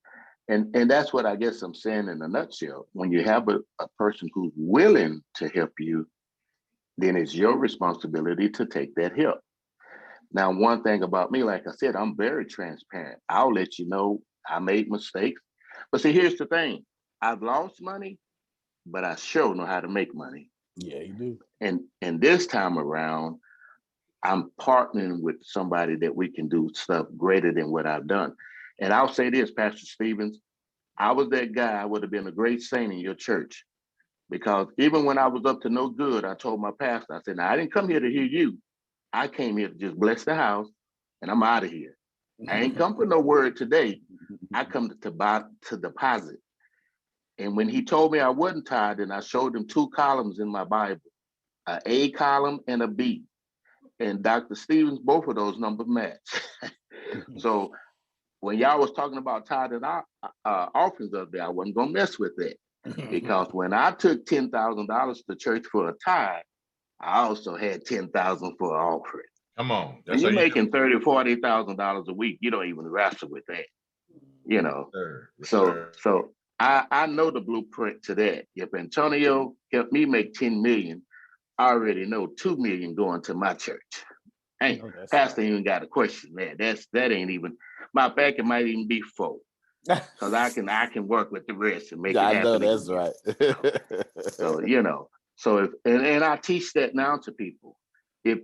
and that's what I guess I'm saying in a nutshell. When you have a person who's willing to help you, then it's your responsibility to take that help. Now, one thing about me, like I said, I'm very transparent. I'll let you know I made mistakes. But see, here's the thing. I've lost money, but I sure know how to make money. Yeah, you do. And this time around, I'm partnering with somebody that we can do stuff greater than what I've done. And I'll say this, Pastor Stevens, I was that guy. I would have been a great saint in your church. Because even when I was up to no good, I told my pastor, I said, now I didn't come here to hear you. I came here to just bless the house and I'm out of here. I ain't come for no word today. I come to deposit. And when he told me I wasn't tired, and I showed him 2 columns in my Bible, an A column and a B. And Dr. Stevens, both of those numbers match. So when y'all was talking about tithing offerings up there, I wasn't gonna mess with that because when I took $10,000 to church for a tithe, I also had 10,000 for an offering. Come on, When that's you're how you making $30,000-$40,000 a week, you don't even wrestle with that, you know. Yes, So sir. so I know the blueprint to that. If Antonio helped me make 10 million, I already know 2 million going to my church. Ain't pastor even got a question there. That ain't even my back. It might even be 4 because I can work with the rest and make it happen. I know that's again. right. So so if and I teach that now to people. If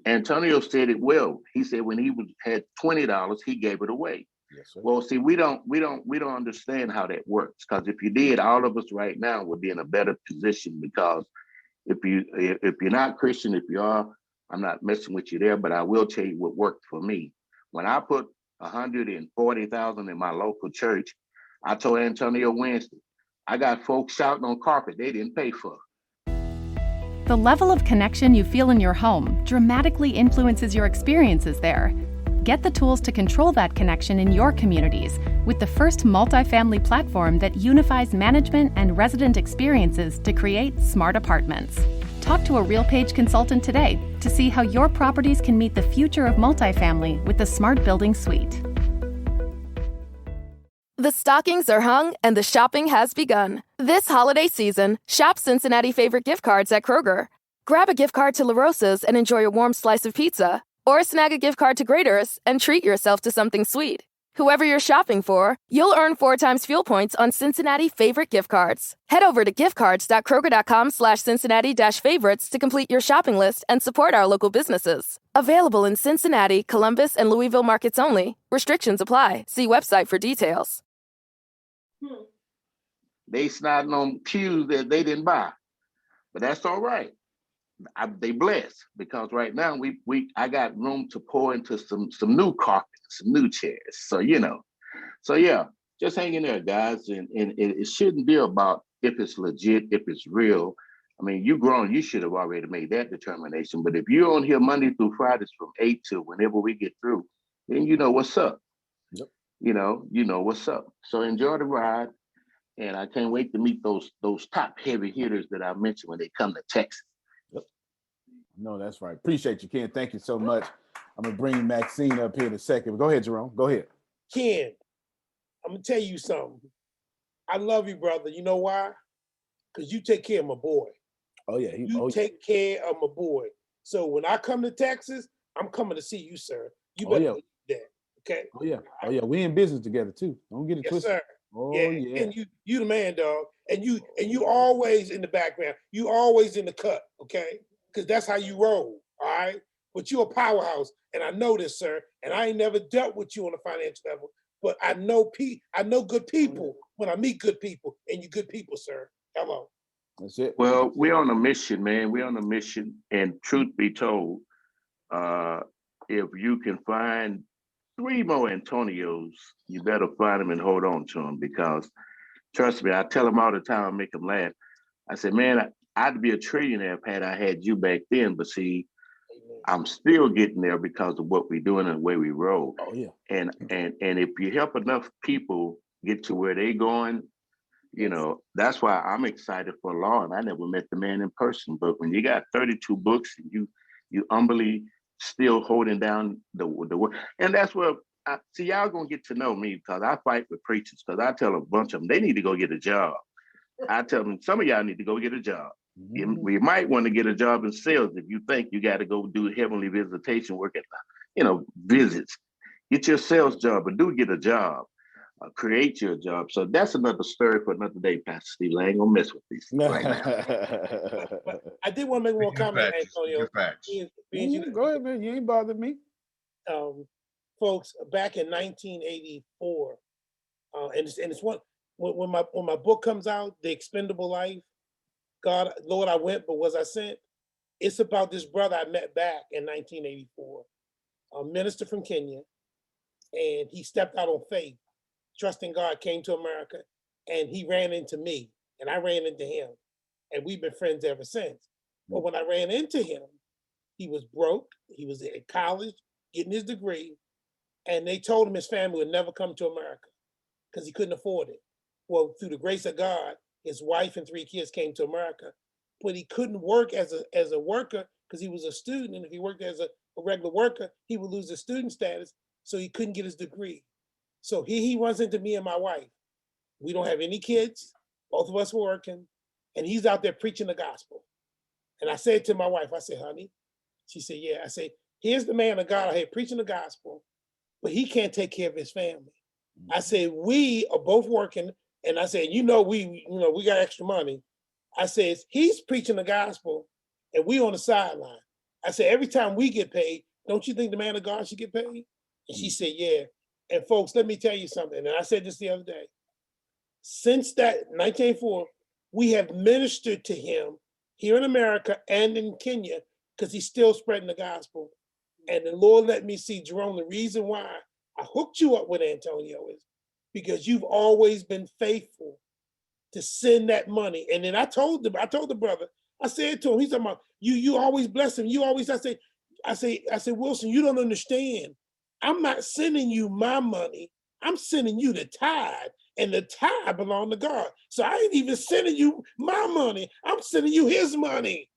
Antonio said it well. He said when he had $20, he gave it away. Yes, sir. Well, see, we don't understand how that works because if you did, all of us right now would be in a better position because if you're not Christian, if you are, I'm not messing with you there, but I will tell you what worked for me. When I put 140,000 in my local church, I told Antonio Wednesday, I got folks shouting on carpet they didn't pay for. The level of connection you feel in your home dramatically influences your experiences there. Get the tools to control that connection in your communities with the first multifamily platform that unifies management and resident experiences to create smart apartments. Talk to a RealPage consultant today to see how your properties can meet the future of multifamily with the Smart Building Suite. The stockings are hung and the shopping has begun. This holiday season, shop Cincinnati favorite gift cards at Kroger. Grab a gift card to La Rosa's and enjoy a warm slice of pizza, or snag a gift card to Grater's and treat yourself to something sweet. Whoever you're shopping for, you'll earn 4 times fuel points on Cincinnati favorite gift cards. Head over to giftcards.kroger.com/Cincinnati-favorites to complete your shopping list and support our local businesses. Available in Cincinnati, Columbus, and Louisville markets only. Restrictions apply. See website for details. They snotting on pews that they didn't buy, but that's all right. They blessed because right now I got room to pour into some new carpet, some new chairs. So yeah, just hang in there, guys, and it shouldn't be about if it's legit, if it's real. I mean, you grown, you should have already made that determination. But if you're on here Monday through Fridays from 8 to whenever we get through, then you know what's up. Yep. You know what's up. So enjoy the ride. And I can't wait to meet those top heavy hitters that I mentioned when they come to Texas. Yep. No, that's right. Appreciate you, Ken. Thank you so much. I'm gonna bring Maxine up here in a second. Go ahead, Jerome. Go ahead. Ken, I'm gonna tell you something. I love you, brother. You know why? Because you take care of my boy. Oh yeah. You take care of my boy. So when I come to Texas, I'm coming to see you, sir. You better believe that. Okay. Oh yeah. Oh yeah. We in business together too. Don't get it twisted. Sir. Oh yeah. And you the man, dog. And you always in the background. You always in the cut, okay? Because that's how you roll, all right? But you a powerhouse, and I know this, sir. And I ain't never dealt with you on a financial level, but I know good people when I meet good people, and you good people, sir. Hello. That's it. Well, we're on a mission, man. We're on a mission, and truth be told, if you can find 3 more Antonios, you better find them and hold on to them because, trust me, I tell them all the time, I make them laugh. I said, man, I'd be a trillionaire had I had you back then, but see, I'm still getting there because of what we're doing and the way we roll. Oh yeah. And if you help enough people get to where they're going, that's why I'm excited for Lauren. I never met the man in person, but when you got 32 books and you humbly still holding down the work, and that's where see y'all gonna get to know me because I fight with preachers because I tell a bunch of them they need to go get a job. I tell them some of y'all need to go get a job. Mm-hmm. We might want to get a job in sales if you think you got to go do heavenly visitation work at visits. Get your sales job, but do get a job. Create your job. So that's another story for another day, Pastor Steve. I ain't gonna mess with these right now. I did want to make one comment, Antonio. Go ahead, man. You ain't bothered me. Folks, back in 1984, and it's one when my book comes out, The Expendable Life. God, Lord, I went, but was I sent? It's about this brother I met back in 1984, a minister from Kenya, and he stepped out on faith, trusting God, came to America, and he ran into me, and I ran into him, and we've been friends ever since. But when I ran into him, he was broke, he was at college, getting his degree, And they told him his family would never come to America because he couldn't afford it. Well, through the grace of God, his wife and 3 kids came to America, but he couldn't work as a worker because he was a student. And if he worked as a regular worker, he would lose his student status. So he couldn't get his degree. So here he runs into me and my wife. We don't have any kids. Both of us were working. And he's out there preaching the gospel. And I said to my wife, I said, honey, she said, yeah. I said, here's the man of God out here preaching the gospel, but he can't take care of his family. I said, we are both working. And I said, we got extra money. I said, he's preaching the gospel and we on the sideline. I said, every time we get paid, don't you think the man of God should get paid? And she said, yeah. And folks, let me tell you something. And I said this the other day. Since that 1984, we have ministered to him here in America and in Kenya because he's still spreading the gospel. And the Lord let me see, Jerome, the reason why I hooked you up with Antonio is because you've always been faithful to send that money. And then I told the brother, I said to him, he's talking about, you always bless him. You always, I said, Wilson, you don't understand. I'm not sending you my money. I'm sending you the tithe, and the tithe belong to God. So I ain't even sending you my money. I'm sending you his money.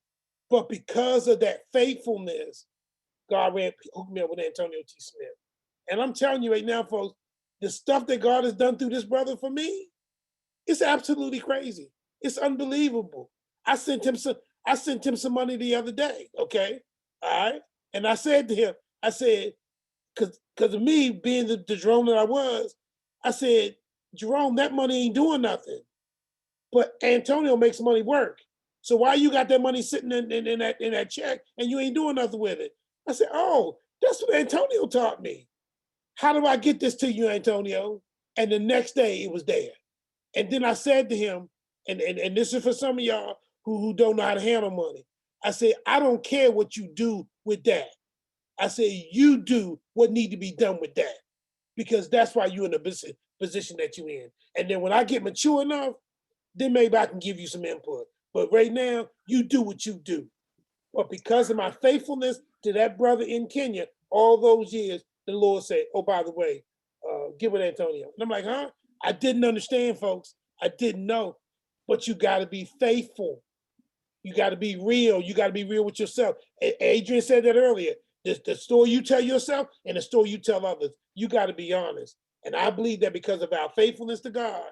But because of that faithfulness, God hooked me up with Antonio T. Smith. And I'm telling you right now, folks, the stuff that God has done through this brother for me, it's absolutely crazy. It's unbelievable. I sent him some money the other day, okay? All right? And I said to him, I said, because of me being the Jerome that I was, I said, Jerome, that money ain't doing nothing. But Antonio makes money work. So why you got that money sitting in that check and you ain't doing nothing with it? I said, oh, that's what Antonio taught me. How do I get this to you, Antonio? And the next day it was there. And then I said to him, and this is for some of y'all who don't know how to handle money. I said, I don't care what you do with that. I say, you do what need to be done with that, because that's why you're in the position that you're in. And then when I get mature enough, then maybe I can give you some input. But right now, you do what you do. But because of my faithfulness to that brother in Kenya, all those years, the Lord said, oh, by the way, give it Antonio. And I'm like, huh? I didn't understand, folks. I didn't know. But you got to be faithful. You got to be real. You got to be real with yourself. Adrian said that earlier. The story you tell yourself and the story you tell others, you got to be honest. And I believe that because of our faithfulness to God,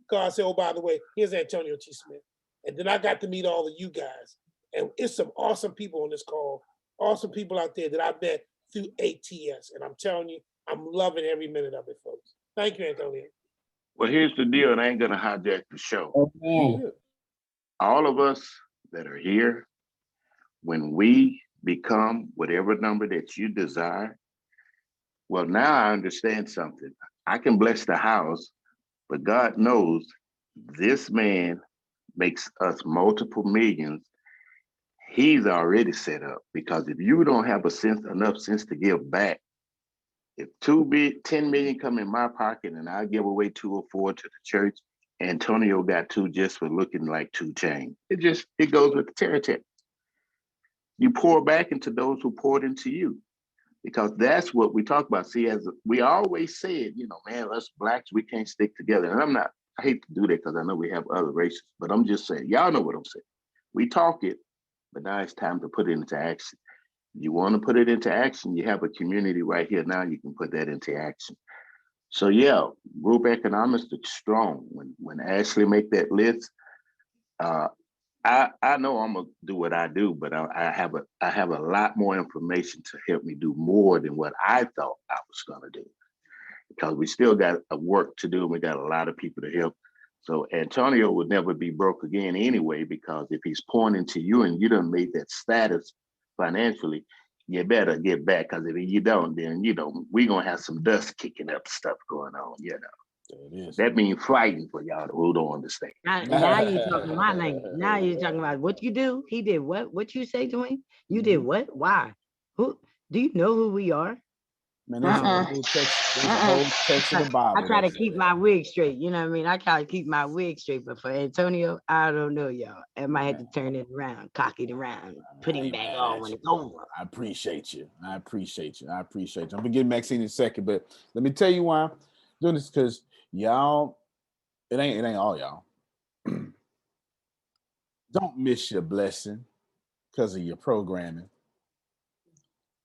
God said, oh, by the way, here's Antonio T. Smith. And then I got to meet all of you guys. And it's some awesome people on this call, awesome people out there that I met through ATS. And I'm telling you, I'm loving every minute of it, folks. Thank you, Antonio. Well, here's the deal, and I ain't going to hijack the show. Okay. All of us that are here, when we become whatever number that you desire, well, now I understand something. I can bless the house, but God knows this man makes us multiple millions. He's already set up, because if you don't have enough sense to give back, if 10 million come in my pocket and I give away 2 or 4 to the church, Antonio got 2 just for looking like 2 Chainz. It goes with the territory. You pour back into those who poured into you, because that's what we talk about. See, as we always said, man, us blacks, we can't stick together. And I hate to do that because I know we have other races, but I'm just saying, y'all know what I'm saying. We talk it, but now it's time to put it into action. You want to put it into action, you have a community right here now, you can put that into action. So yeah, group economics is strong. When Ashley make that list, I know I'm gonna do what I do, but I have a lot more information to help me do more than what I thought I was gonna do, because we still got a work to do. We got a lot of people to help. So Antonio would never be broke again anyway, because if he's pointing to you and you done made that status financially, you better get back, because if you don't, then we're gonna have some dust kicking up stuff going on, That means fighting, for y'all who don't understand. Now you're talking my language. Now you're talking about what you do. He did what? What you say to him? You did what? Why? Who? Do you know who we are? Man, there's a whole text in the Bible. I try to keep my wig straight. You know what I mean? I try to keep my wig straight, but for Antonio, I don't know, y'all. I might have to turn it around, cock it around, put him back on when it's over. I appreciate you. I'm gonna get Maxine in a second, but let me tell you why I'm doing this, because y'all, it ain't all y'all. Don't miss your blessing because of your programming.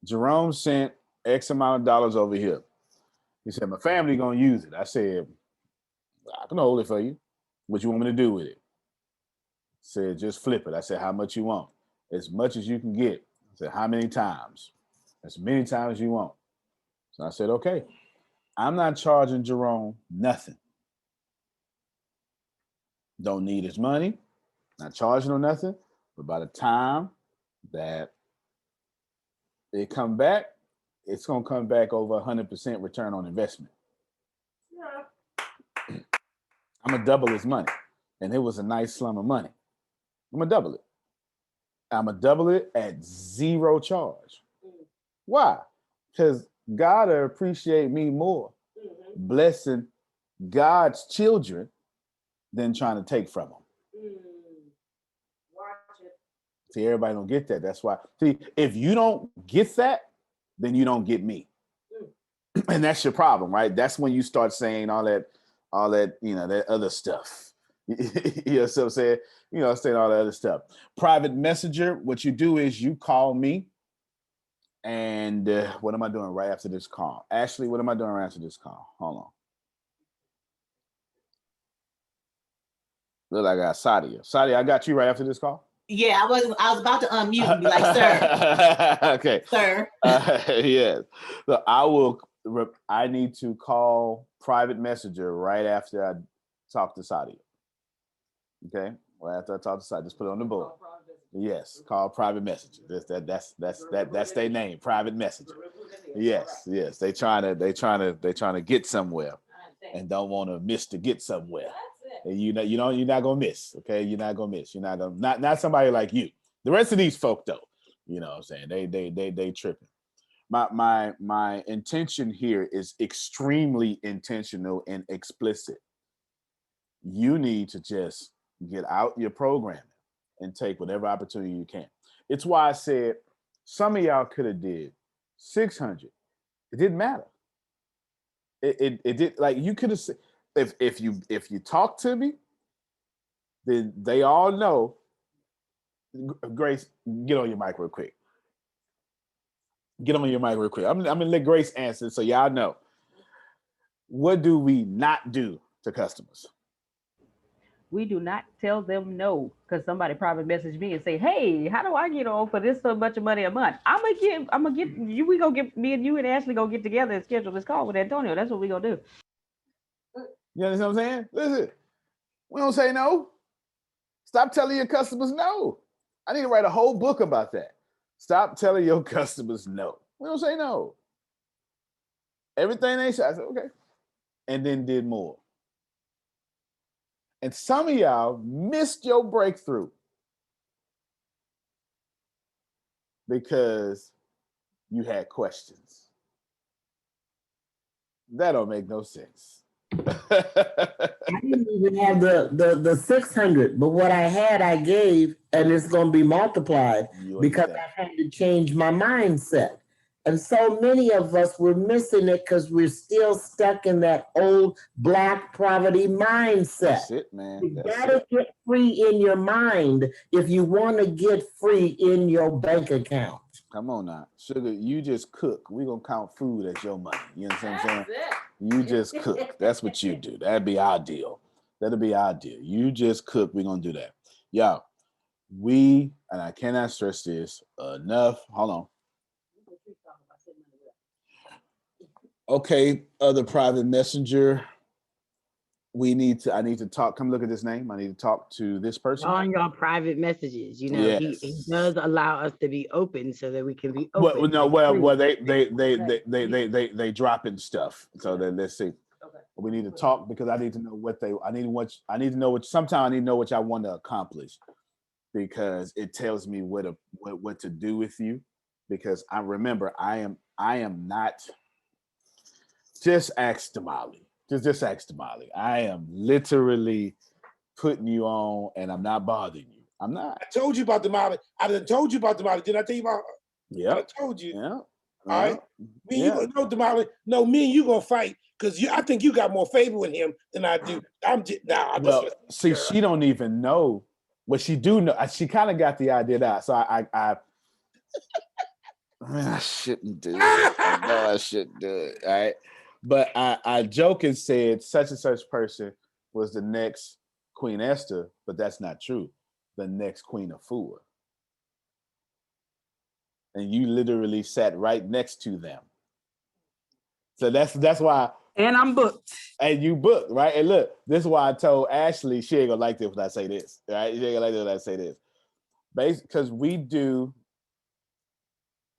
Jerome sent X amount of dollars over here. He said, my family gonna use it. I said, I can hold it for you. What you want me to do with it? He said, just flip it. I said, how much you want? As much as you can get. I said, how many times? As many times as you want. So I said, okay. I'm not charging Jerome nothing. Don't need his money. Not charging him nothing. But by the time that it come back, it's going to come back over 100% return on investment. I'm going to double his money. And it was a nice sum of money. I'm going to double it. I'm going to double it at zero charge. Why? Because God will appreciate me more blessing God's children than trying to take from them. See, everybody don't get that. That's why. See, if you don't get that, then you don't get me. And that's your problem, right? That's when you start saying all that, that other stuff. You know what I'm saying? Saying all that other stuff. Private messenger, what you do is you call me. And what am I doing right after this call? Ashley, what am I doing right after this call? Hold on. Look, I got Sadia. Sadia, I got you right after this call. Yeah, I was about to unmute and be like, sir. Okay. Sir. Yes. So I need to call private messenger right after I talk to Sadia. Okay. Right after I talk to Sadia, just put it on the board. Yes, call private messenger. That's their name, private messenger. Yes. They trying to get somewhere and don't want to miss to get somewhere. And you're not gonna miss. Okay, you're not gonna miss. You're not gonna not somebody like you. The rest of these folk though, you know what I'm saying? They tripping. My intention here is extremely intentional and explicit. You need to just get out your programming and take whatever opportunity you can. It's why I said some of y'all could have did 600. It didn't matter. It did, like, you could have said, if you talk to me, then they all know. Grace, get on your mic real quick. Get on your mic real quick. I'm gonna let Grace answer so y'all know. What do we not do to customers? We do not tell them no, because somebody probably messaged me and say, "Hey, how do I get on for this so much money a month?" I'm gonna get you. We gonna get me and you and Ashley gonna get together and schedule this call with Antonio. That's what we gonna do. You understand what I'm saying? Listen, we don't say no. Stop telling your customers no. I need to write a whole book about that. Stop telling your customers no. We don't say no. Everything they say, I said, okay. And then did more. And some of y'all missed your breakthrough because you had questions. That don't make no sense. I didn't even have the 600, but what I had, I gave, and it's going to be multiplied because I had to change my mindset. And so many of us were missing it because we're still stuck in that old Black poverty mindset. That's it, man. You gotta get free in your mind if you want to get free in your bank account. Come on now. Sugar, you just cook. We're going to count food as your money. You know what I'm saying? You just cook. That's what you do. That'd be our deal. That'll be our deal. You just cook. We're going to do that. Y'all, and I cannot stress this enough. Hold on. Okay, other private messenger. I need to talk. Come look at this name. I need to talk to this person. On your private messages, yes. he does allow us to be open so that we can be open. They dropping stuff. So then let's see. Okay. We need to talk because I need to know what sometimes I need to know what y'all want to accomplish, because it tells me what to do with you. Because I remember I am not just ask Damali. Just ask Damali. I am literally putting you on, and I'm not bothering you. I'm not. I told you about the Molly. I done told you about the Molly. Did I tell you about? Yeah. I told you. Yeah. All right. Me and Yeah. you gonna know Damali. No, me and you gonna fight because I think you got more favor with him than I do. I'm just now. Well, see, she don't even know what she do know. She kind of got the idea that. So I shouldn't do it. I know I shouldn't do it. All right. But I joke and said such and such person was the next Queen Esther, but that's not true. The next Queen of Fua. And you literally sat right next to them. So that's why. And I'm booked. And you booked, right? And look, this is why I told Ashley she ain't gonna like this when I say this, right? She ain't gonna like this when I say this. Because we do.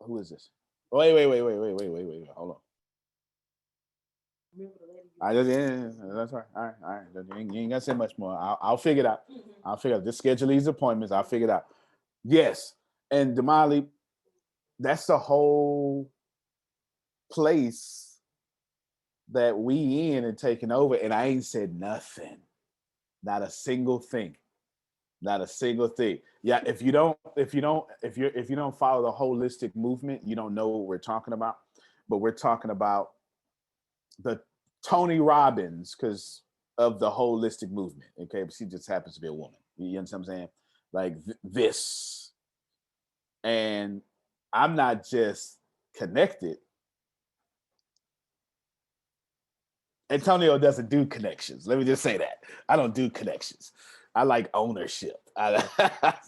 Who is this? Wait. Hold on. That's right. All right. You ain't gotta say much more. I'll figure it out. I'll figure it out. Just schedule these appointments. I'll figure it out. Yes. And Damali, that's the whole place that we in and taking over. And I ain't said nothing. Not a single thing. Not a single thing. Yeah, if you don't follow the holistic movement, you don't know what we're talking about. But we're talking about the Tony Robbins because of the holistic movement. Okay, but she just happens to be a woman. You understand what I'm saying? Like this. And I'm not just connected. Antonio doesn't do connections. Let me just say that. I don't do connections. I like ownership. I'm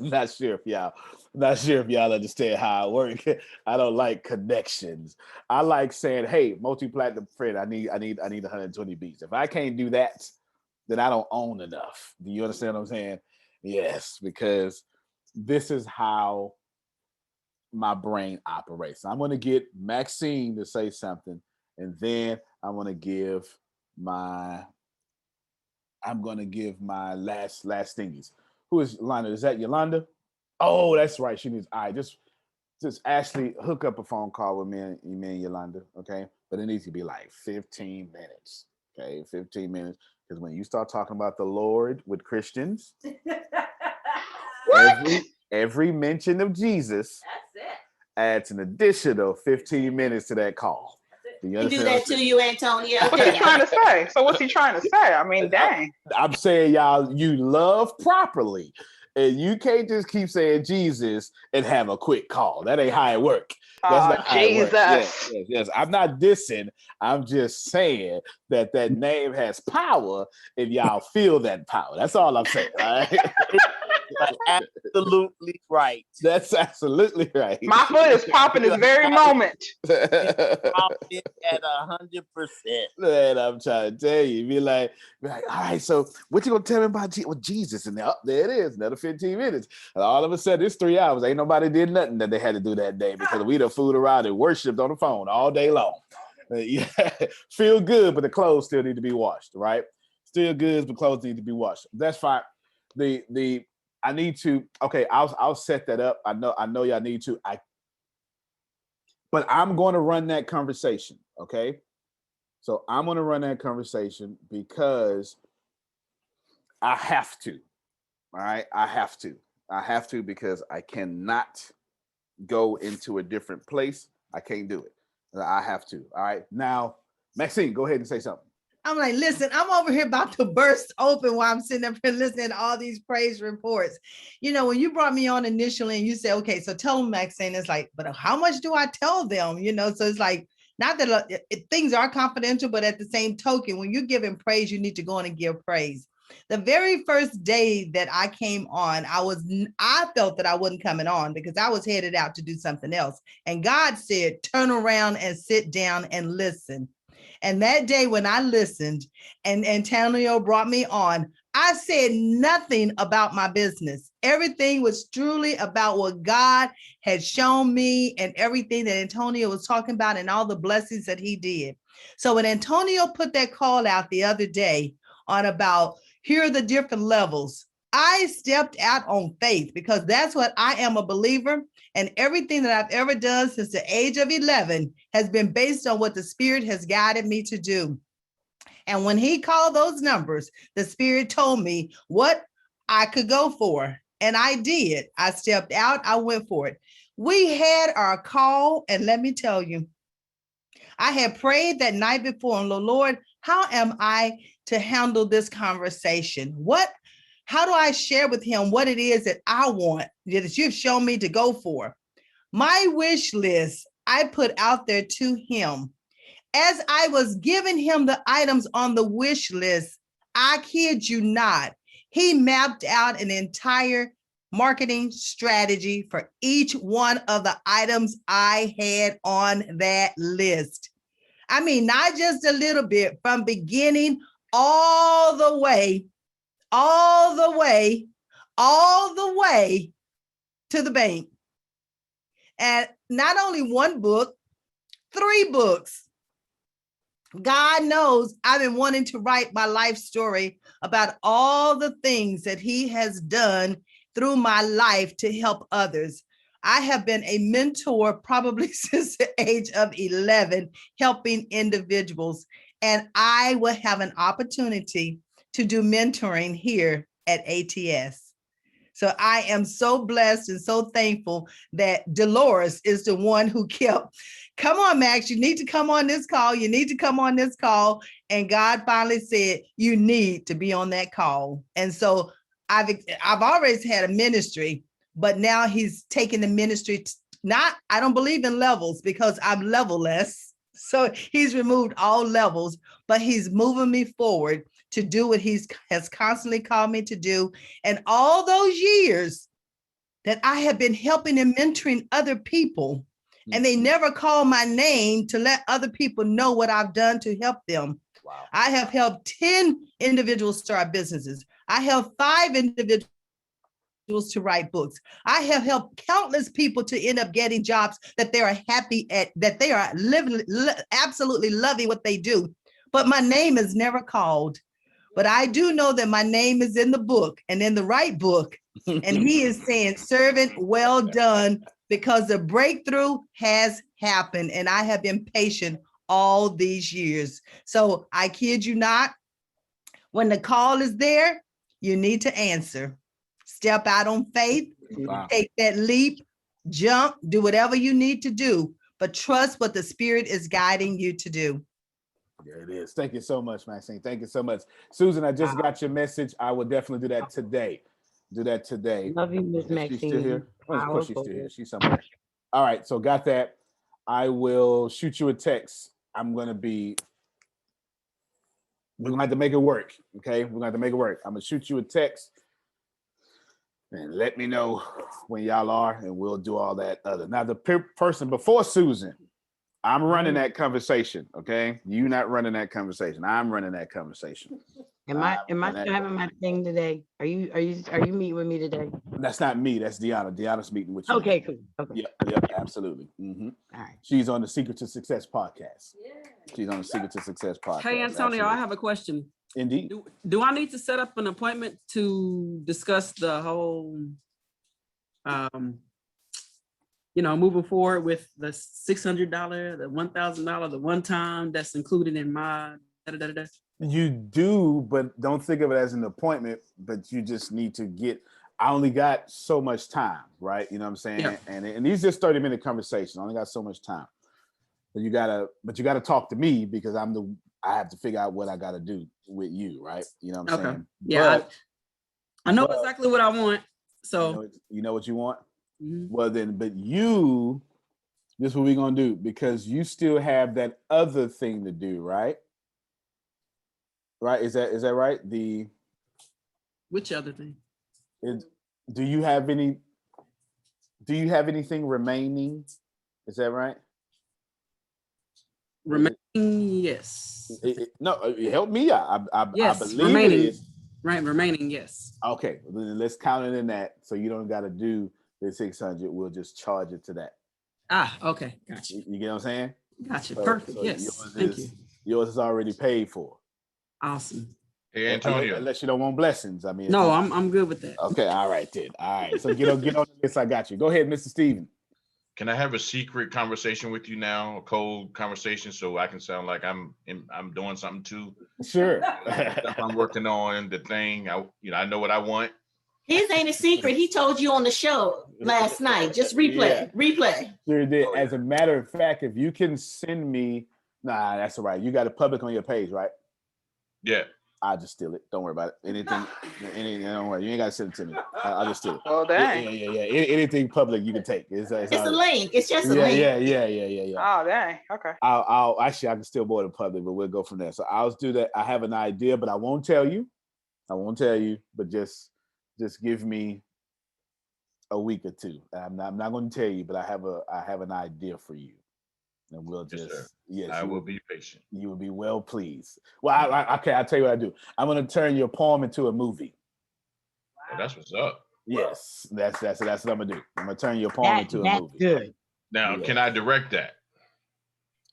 not sure if y'all understand how I work. I don't like connections. I like saying, hey, multi-platinum friend, I need 120 beats. If I can't do that, then I don't own enough. Do you understand what I'm saying? Yes, because this is how my brain operates. I'm going to get Maxine to say something, and then I'm going to give my last thingies. Who is Yolanda? Is that Yolanda? Oh, that's right. She needs. All right, just Ashley, hook up a phone call with me and Yolanda, okay? But it needs to be like 15 minutes, okay? 15 minutes, because when you start talking about the Lord with Christians, every mention of Jesus adds an additional 15 minutes to that call. Do you do that to you, Antonio. What's he trying to say? So what's he trying to say? I mean, dang. I'm saying, y'all, you love properly. And you can't just keep saying Jesus and have a quick call. That ain't how it works. That's not how it works. Yes. I'm not dissing. I'm just saying that name has power and y'all feel that power. That's all I'm saying. All right? Absolutely right. That's absolutely right. My foot is popping this very moment. Popping at 100%. Man, I'm trying to tell you. Be like, all right, so what you gonna tell me about Jesus? And there it is, another 15 minutes. And all of a sudden, it's 3 hours. Ain't nobody did nothing that they had to do that day because we done fooled around and worshipped on the phone all day long. Yeah, feel good, but the clothes still need to be washed, right? Still good, but clothes need to be washed. That's fine. I need to. Okay, I'll set that up. I know y'all need to. But I'm going to run that conversation. Okay, so I'm going to run that conversation because I have to. All right, I have to because I cannot go into a different place. I can't do it. I have to. All right, now Maxine, go ahead and say something. I'm like, listen, I'm over here about to burst open while I'm sitting up here listening to all these praise reports. You know, when you brought me on initially and you said, okay, so tell them, Maxine, it's like, but how much do I tell them? You know, so it's like, not that things are confidential, but at the same token, when you're giving praise, you need to go on and give praise. The very first day that I came on, I felt that I wasn't coming on because I was headed out to do something else. And God said, turn around and sit down and listen. And that day when I listened and Antonio brought me on, I said nothing about my business. Everything was truly about what God had shown me and everything that Antonio was talking about and all the blessings that he did. So when Antonio put that call out the other day on about here are the different levels, I stepped out on faith because that's what I am, a believer. And everything that I've ever done since the age of 11 has been based on what the Spirit has guided me to do. And when he called those numbers, the Spirit told me what I could go for. And I did. I stepped out, I went for it. We had our call, and let me tell you, I had prayed that night before, and Lord, how am I to handle this conversation? How do I share with him what it is that I want, that you've shown me to go for? My wish list, I put out there to him. As I was giving him the items on the wish list, I kid you not, he mapped out an entire marketing strategy for each one of the items I had on that list. I mean, not just a little bit, from beginning all the way to the bank. And not only one book, 3 books. God knows I've been wanting to write my life story about all the things that he has done through my life to help others. I have been a mentor probably since the age of 11, helping individuals. And I will have an opportunity to do mentoring here at ATS. So I am so blessed and so thankful that Dolores is the one who kept, come on, Max, you need to come on this call. You need to come on this call. And God finally said, you need to be on that call. And so I've always had a ministry, but now he's taking the ministry I don't believe in levels because I'm levelless. So he's removed all levels, but he's moving me forward to do what he has constantly called me to do. And all those years that I have been helping and mentoring other people, and they never call my name to let other people know what I've done to help them. Wow. I have helped 10 individuals start businesses. I have 5 individuals to write books. I have helped countless people to end up getting jobs that they are happy at, that they are absolutely loving what they do. But my name is never called. But I do know that my name is in the book and in the right book. And he is saying, servant, well done, because the breakthrough has happened. And I have been patient all these years. So I kid you not, when the call is there, you need to answer. Step out on faith, take that leap, jump, do whatever you need to do, but trust what the Spirit is guiding you to do. There it is. Thank you so much, Maxine. Thank you so much. Susan, I just got your message. I will definitely do that today. Love you, Miss Maxine. She's still here? Of course she's still here. She's somewhere. All right, so got that. I will shoot you a text. We're gonna have to make it work. Okay, we're gonna have to make it work. I'm gonna shoot you a text and let me know when y'all are, and we'll do all that other. Now, the person before Susan, I'm running that conversation, okay? You not running that conversation. I'm running that conversation. Am I still having my thing today? Are you meeting with me today? That's not me. That's Deanna. Deanna's meeting with you. Okay, cool. Okay. Yep, absolutely. Mm-hmm. All right. She's on the Secret to Success podcast. Yeah. She's on the Secret to Success podcast. Hey, Antonio, absolutely. I have a question. Indeed. Do I need to set up an appointment to discuss the whole, moving forward with the $600, the $1,000, the one time that's included in my da-da-da-da-da? You do, but don't think of it as an appointment, but you just need to I only got so much time, right? You know what I'm saying? Yeah. And these just 30-minute conversations. I only got so much time. But you gotta talk to me because I have to figure out what I gotta do with you, right? You know what I'm saying? Yeah. I know exactly what I want. So you know what you want? Mm-hmm. Well then, but this is what we're gonna do, because you still have that other thing to do, right? Right? Is that right? Which other thing? Do you have anything remaining? Is that right? Remaining, yes. No, help me out. Yes, I believe remaining. It is. Right, remaining, yes. Okay, then let's count it in that, so you don't got to do the 600. We'll just charge it to that. Okay, gotcha. You get what I'm saying? Gotcha. Perfect. Yes. Thank you. Yours is already paid for. Awesome. Hey, Antonio. Unless you don't want blessings. I mean, no, I'm good with that. Okay, all right then. All right. So get on the list. I got you. Go ahead, Mr. Steven. Can I have a secret conversation with you now, a cold conversation, so I can sound like I'm doing something too? Sure. Stuff I'm working on, the thing I know what I want. His ain't a secret. He told you on the show last night. Just replay, replay. Sure did. As a matter of fact, if you can send me, nah, that's all right. You got it public on your page, right? Yeah. I'll just steal it. Don't worry about it. Anything, don't worry. You ain't got to send it to me. I'll just steal it. Oh, dang. Yeah. Anything public you can take. It's a link. It's just a link. Yeah. Oh, dang. Okay. I'll actually, I can still more than public, but we'll go from there. So I'll do that. I have an idea, but I won't tell you. But just give me a week or two. I'm not going to tell you, but I have an idea for you. And we'll just, I will be patient. You will be well pleased. Well, okay, I'll tell you what I do. I'm going to turn your poem into a movie. Oh, that's what's up. Yes, that's what I'm going to do. I'm going to turn your poem into a movie. Good. Now, can I direct that?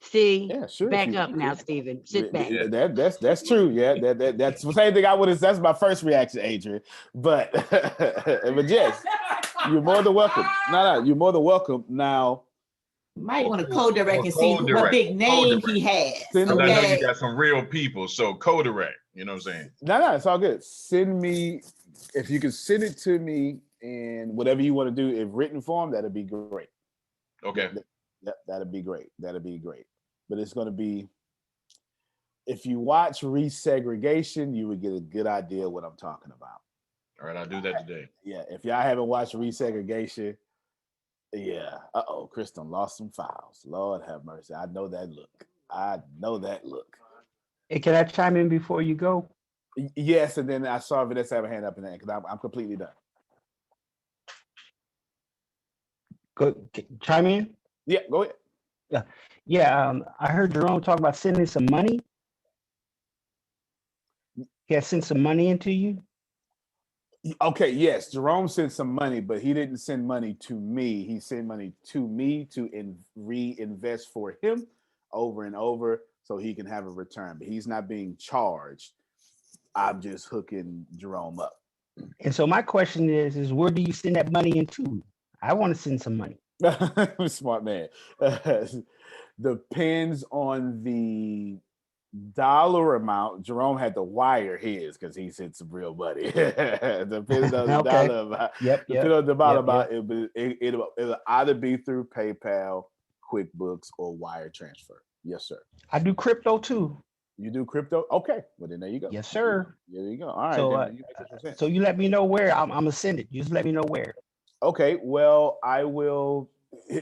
See, yeah, sure. Back up now, Stephen. Sit back. That's true. Yeah, that's the same thing I would have. That's my first reaction, Adrian. But yes, you're more than welcome. No, you're more than welcome. Now, might want to co-direct and see what big name he has. I know you got some real people, so co-direct. You know what I'm saying? No, it's all good. Send me, if you can send it to me in whatever you want to do in written form, that'd be great. Okay. Yep, that'd be great. But it's going to be, if you watch Resegregation, you would get a good idea what I'm talking about. All right, I'll do that today. Yeah, if y'all haven't watched Resegregation, yeah. Kristen lost some files. Lord have mercy. I know that look. Hey, can I chime in before you go? Yes, and then I saw Vanessa have a hand up in there because I'm completely done. Go chime in. Yeah, go ahead. Yeah. I heard Jerome talk about sending some money. He had sent some money into you. Okay, yes, Jerome sent some money, but he didn't send money to me. He sent money to me to reinvest for him over and over so he can have a return. But he's not being charged. I'm just hooking Jerome up. And so my question is where do you send that money into? I want to send some money. Smart man. Depends on the dollar amount. Jerome had to wire his because he sent some real money. Depends on the dollar amount. Depending on the dollar amount, it'll either be through PayPal, QuickBooks, or wire transfer. Yes, sir. I do crypto too. You do crypto? Okay. Well, then there you go. Yes, sir. There you go. All right. So you let me know where. I'm gonna send it. You just let me know where. Okay. Well, I will.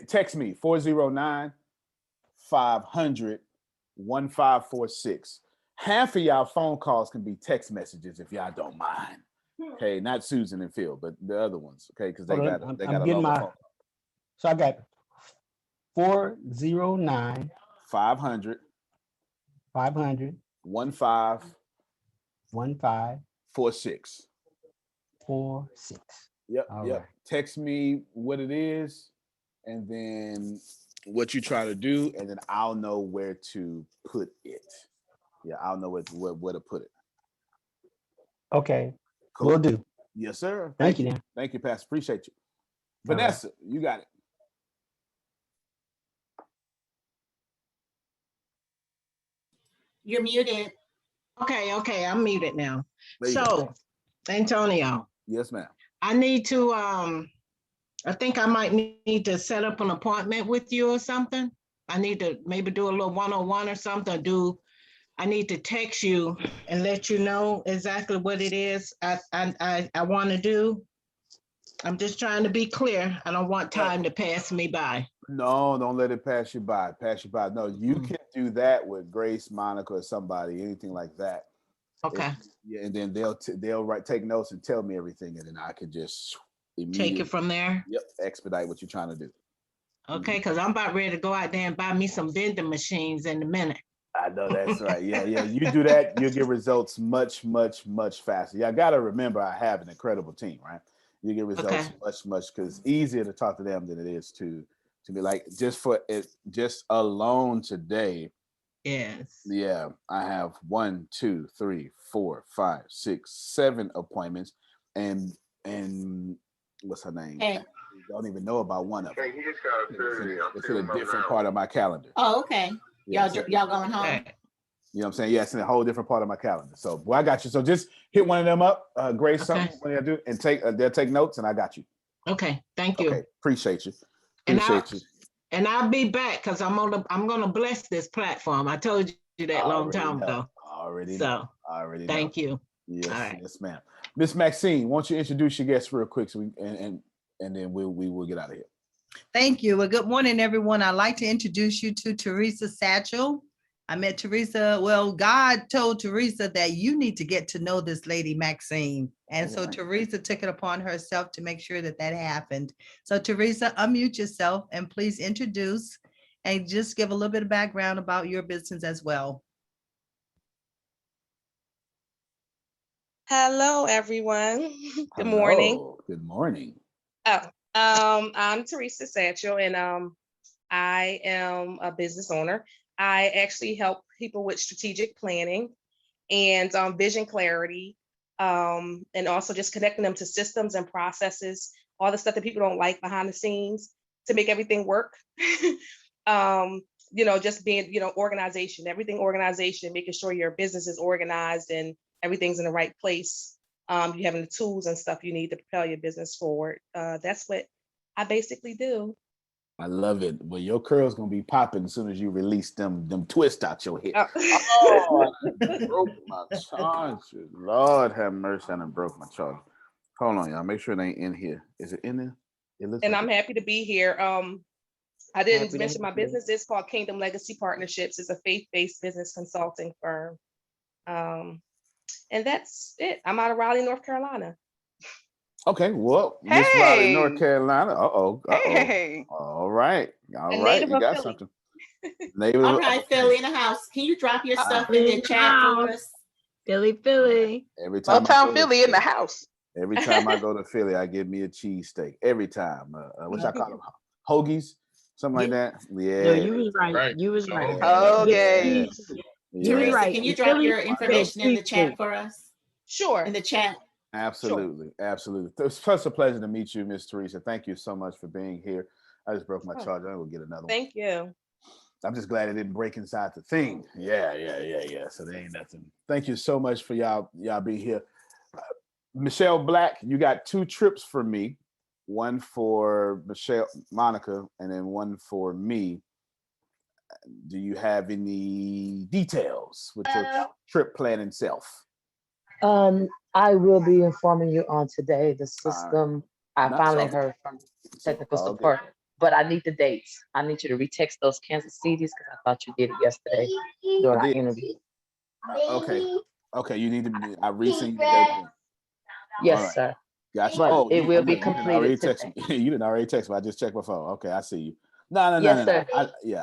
Text me 409-500-1546. Half of y'all phone calls can be text messages if y'all don't mind. Okay, not Susan and Phil, but the other ones. Okay, because they got a long phone. So I got 409 500 15 46. Yep. All Yep. right. Text me what it is and then what you try to do, and then I'll know where to put it. Yeah, I'll know where to put it. Okay. Cool. Will do. Yes, sir. Thank you. Thank you, Pastor. Appreciate you. All Vanessa, you got it. You're muted. Okay, I'm muted now. There you go. So, Antonio, Yes, ma'am. I need to I think I might need to set up an appointment with you or something. I need to maybe do a little one-on-one or something. I need to text you and let you know exactly what it is I want to do. I'm just trying to be clear. I don't want time to pass me by. No, don't let it pass you by. No, you can do that with Grace, Monica, or somebody, anything like that. Okay. And then they'll take notes and tell me everything, and then I can just take it from there. Yep, expedite what you're trying to do. Okay, because I'm about ready to go out there and buy me some vending machines in a minute. I know that's right. Yeah. You do that, you'll get results much, much, much faster. Yeah, I gotta remember I have an incredible team, right? You get results much, because it's easier to talk to them than it is to be like just alone today. Yes. Yeah, I have 1, 2, 3, 4, 5, 6, 7 appointments, and what's her name? don't even know about one of them. It's in a different part of my calendar. Oh, okay. Yeah, Y'all going home? You know what I'm saying? Yeah, it's in a whole different part of my calendar. So, boy, I got you. So just hit one of them up, Grace, something when they do, and they'll take notes, and I got you. Okay, thank you. Okay, appreciate you. And I'll be back because I'm gonna bless this platform. I told you that long time ago. Already thank you. Yes, All right. yes, ma'am. Miss Maxine, why don't you introduce your guests real quick, so we and then we will get out of here. Thank you. Well, good morning, everyone. I'd like to introduce you to Teresa Satchel. I met Teresa. Well, God told Teresa that you need to get to know this lady, Maxine. And so Teresa took it upon herself to make sure that that happened. So Teresa, unmute yourself and please introduce and just give a little bit of background about your business as well. Hello, everyone. Good morning. Good morning. I'm Teresa Satchel, and I am a business owner. I actually help people with strategic planning and vision clarity, and also just connecting them to systems and processes, all the stuff that people don't like behind the scenes to make everything work. Just being, organization, organization, making sure your business is organized and everything's in the right place. You having the tools and stuff you need to propel your business forward. That's what I basically do. I love it. Well, your curl's gonna be popping as soon as you release them twists out your head. I broke my charger. Lord have mercy, I done broke my charger. Hold on, y'all. Make sure it ain't in here. Is it in there? It looks. And like I'm happy to be here. I didn't mention my business. It's called Kingdom Legacy Partnerships. It's a faith-based business consulting firm. And that's it. I'm out of Raleigh, North Carolina. Okay, well, Miss Raleigh, North Carolina. Hey. All right. You got something. All right, Philly in the house. Can you drop your stuff in the chat for us? Philly. Every time Philly in the house. Every time I go to Philly, I get me a cheesesteak. Every time. What y'all call them? Hoagies? Something like that? Yeah. No, you was right. You was right. Okay. Teresa, can you drop your information in the chat for us? Sure. In the chat. Absolutely. Absolutely. It's such a pleasure to meet you, Miss Teresa. Thank you so much for being here. I just broke my charger. I will get another one. Thank you. I'm just glad it didn't break inside the thing. Yeah. So there ain't nothing. Thank you so much for y'all being here. Michelle Black, you got 2 trips for me. One for Monica, and then one for me. Do you have any details with your trip planning self? I will be informing you on today. The system, I finally heard from technical support, but I need the dates. I need you to retext those Kansas Cities because I thought you did it yesterday during our interview. Okay. You need to. I resend you that. Yes, sir. Gotcha. But it will be completed today. You didn't already text me. I just checked my phone. Okay, I see you. No. Sir.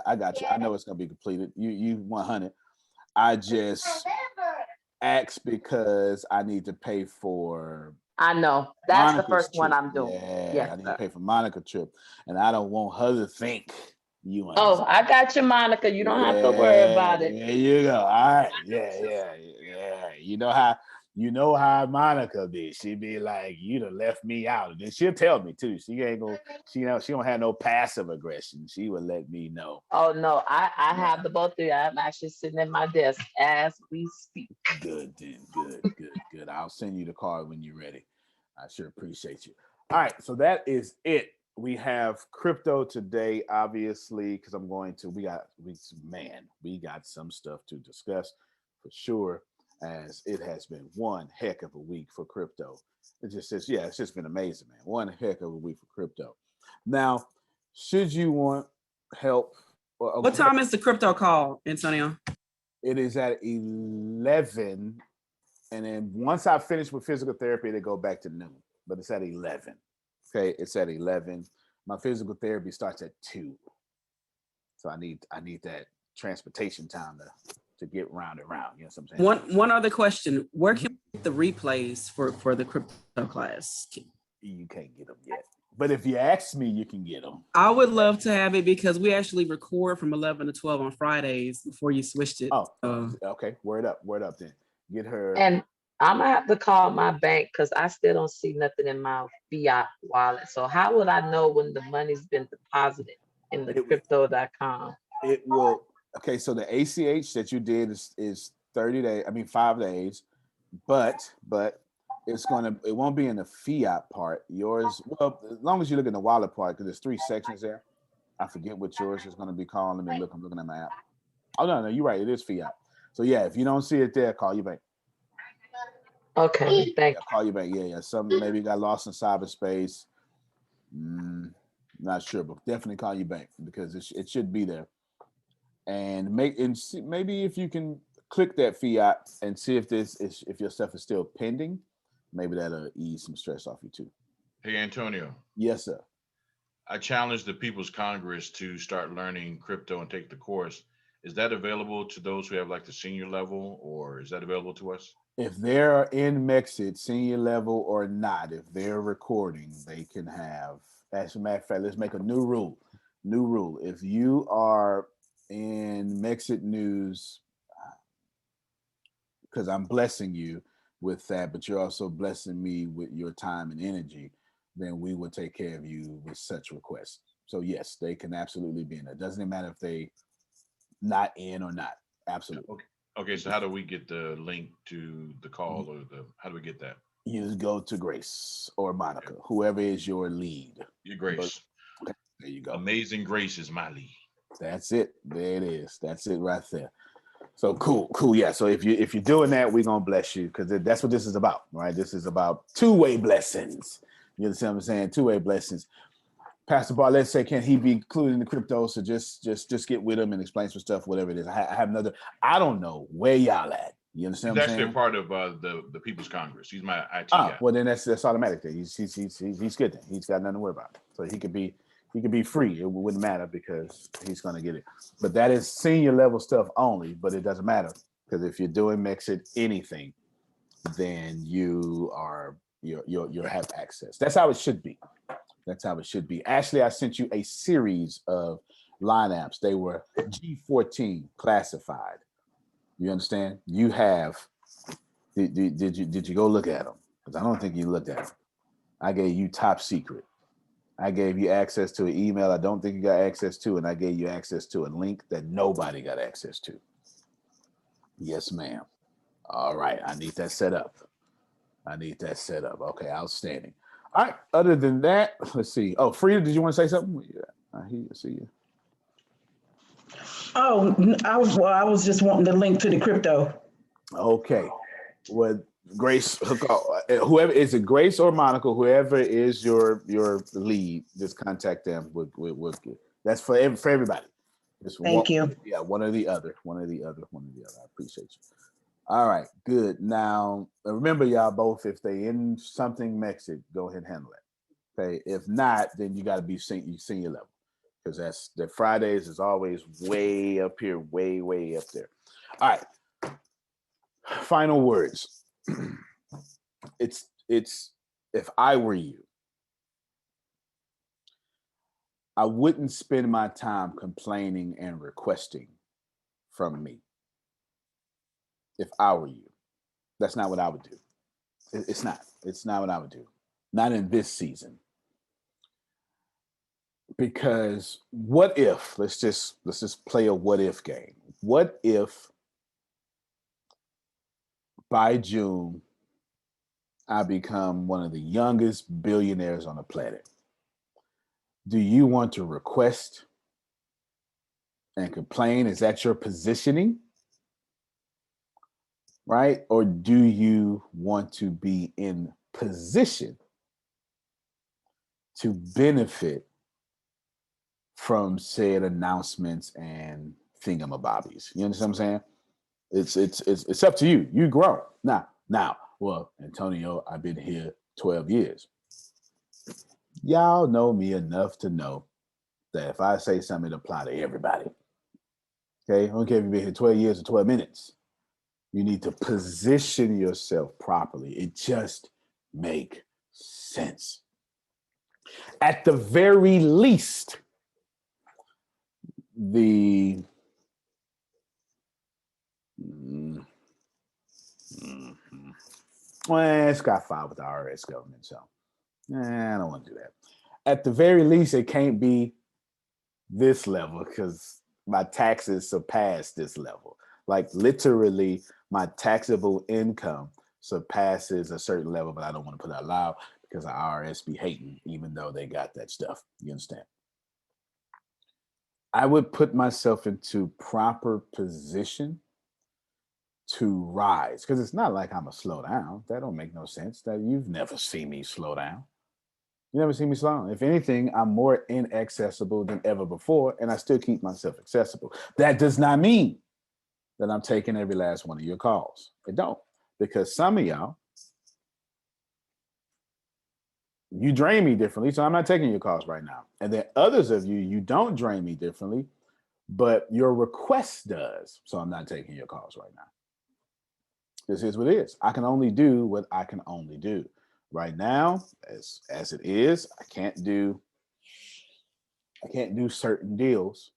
I got you. I know it's gonna be completed. You 100. I just asked because I need to pay for. I know that's Monica's the first trip. one I'm doing. Yeah, I need to pay for Monica's trip, and I don't want her to think you. Oh, I got you, Monica. You don't have to worry about it. There you go. All right. Yeah. You know how Monica be. She be like, you done left me out. And then she'll tell me too. She ain't gonna, she don't have no passive aggression. She will let me know. Oh no, I have the both of you. I'm actually sitting at my desk as we speak. Good. I'll send you the card when you're ready. I sure appreciate you. All right, so that is it. We have crypto today, obviously, because we got some stuff to discuss for sure. As it has been one heck of a week for crypto. It's just been amazing, man. One heck of a week for crypto. Now, should you want help? What time is the crypto call, Antonio? It is at 11. And then once I finish with physical therapy, they go back to noon. But it's at 11. Okay, it's at 11. My physical therapy starts at 2. So I need that transportation time to get round and round. You know what I'm saying? One other question. Where can we get the replays for the crypto class? You can't get them yet. But if you ask me, you can get them. I would love to have it because we actually record from 11 to 12 on Fridays before you switched it. Oh, okay. Word up then. Get her. And I'm gonna have to call my bank because I still don't see nothing in my fiat wallet. So how would I know when the money's been deposited in the crypto.com? It will. Okay, so the ACH that you did is 30 days. I mean 5 days, but it won't be in the fiat part. Yours, well, as long as you look in the wallet part, because there's 3 sections there. I forget what yours is going to be called. Let me look. I'm looking at my app. Oh no, you're right. It is fiat. So yeah, if you don't see it there, call your bank. Okay, thank you. Call your bank. Yeah. Something maybe got lost in cyberspace. Not sure, but definitely call your bank because it should be there. And maybe if you can click that fiat and see if your stuff is still pending, maybe that'll ease some stress off you too. Hey, Antonio. Yes, sir. I challenge the People's Congress to start learning crypto and take the course. Is that available to those who have like the senior level, or is that available to us? If they're in MExit, senior level or not, if they're recording, they can have. As a matter of fact, let's make a new rule. New rule. If you are in MExit News, because I'm blessing you with that, but you're also blessing me with your time and energy, then we will take care of you with such requests. So yes, they can absolutely be in there. Doesn't matter if they not in or not. Absolutely. Okay, so how do we get the link to the call how do we get that? You just go to Grace or Monica, whoever is your lead. Your Grace. Okay, there you go. Amazing Grace is my lead. That's it. There it is. That's it right there. So cool. Yeah. So if you're doing that, we're gonna bless you because that's what this is about, right? This is about two-way blessings. You understand what I'm saying? Two-way blessings. Pastor Bartlett said, can he be included in the crypto? So just get with him and explain some stuff, whatever it is. I have another. I don't know where y'all at. You understand? He's what I'm actually saying? a part of the People's Congress. He's my IT guy. Well then that's automatic. Then he's good. Then he's got nothing to worry about. So he could be free. It wouldn't matter because he's gonna get it. But that is senior level stuff only. But it doesn't matter because if you're doing MExit anything, then you have access. That's how it should be. That's how it should be. Ashley, I sent you a series of line apps. They were G14 classified. You understand? You have. Did you go look at them? Because I don't think you looked at them. I gave you top secret. I gave you access to an email I don't think you got access to, and I gave you access to a link that nobody got access to. Yes, ma'am. All right. I need that set up. Okay, outstanding. All right. Other than that, let's see. Oh, Frida, did you want to say something? Yeah, I see you. Oh, I was just wanting the link to the crypto. Okay. Well, Grace, whoever is it, Grace or Monica, whoever is your lead, just contact them. That's for everybody. Thank you. Yeah, one or the other. I appreciate you. All right, good. Now, remember, y'all both, if they in something MExit, go ahead and handle it. Okay. If not, then you got to be senior level because that's the Fridays is always way up here, way up there. All right. Final words. It's if I were you, I wouldn't spend my time complaining and requesting from me. If I were you, that's not what I would do. It's not what I would do. Not in this season. Because what if, let's just play a what if game. What if by June I become one of the youngest billionaires on the planet? Do you want to request and complain? Is that your positioning? Right? Or do you want to be in position to benefit from said announcements and thingamabobbies? You understand what I'm saying? It's up to you. You grow. Now, well, Antonio, I've been here 12 years. Y'all know me enough to know that if I say something, it apply to everybody. Okay? I don't care if you've been here 12 years or 12 minutes. You need to position yourself properly. It just makes sense. At the very least, the Well, it's got filed with the IRS government, so I don't want to do that. At the very least, it can't be this level because my taxes surpass this level. Like literally, my taxable income surpasses a certain level, but I don't want to put it out loud because the IRS be hating, even though they got that stuff. You understand? I would put myself into proper position to rise because it's not like I'm a slow down. That don't make no sense. That you've never seen me slow down. You never see me slow down. If anything, I'm more inaccessible than ever before, and I still keep myself accessible. That does not mean that I'm taking every last one of your calls. It don't, because some of y'all, you drain me differently, so I'm not taking your calls right now. And then others of you, you don't drain me differently, but your request does, so I'm not taking your calls right now. This is what it is. I can only do what I can only do. Right now, as it is, I can't do certain deals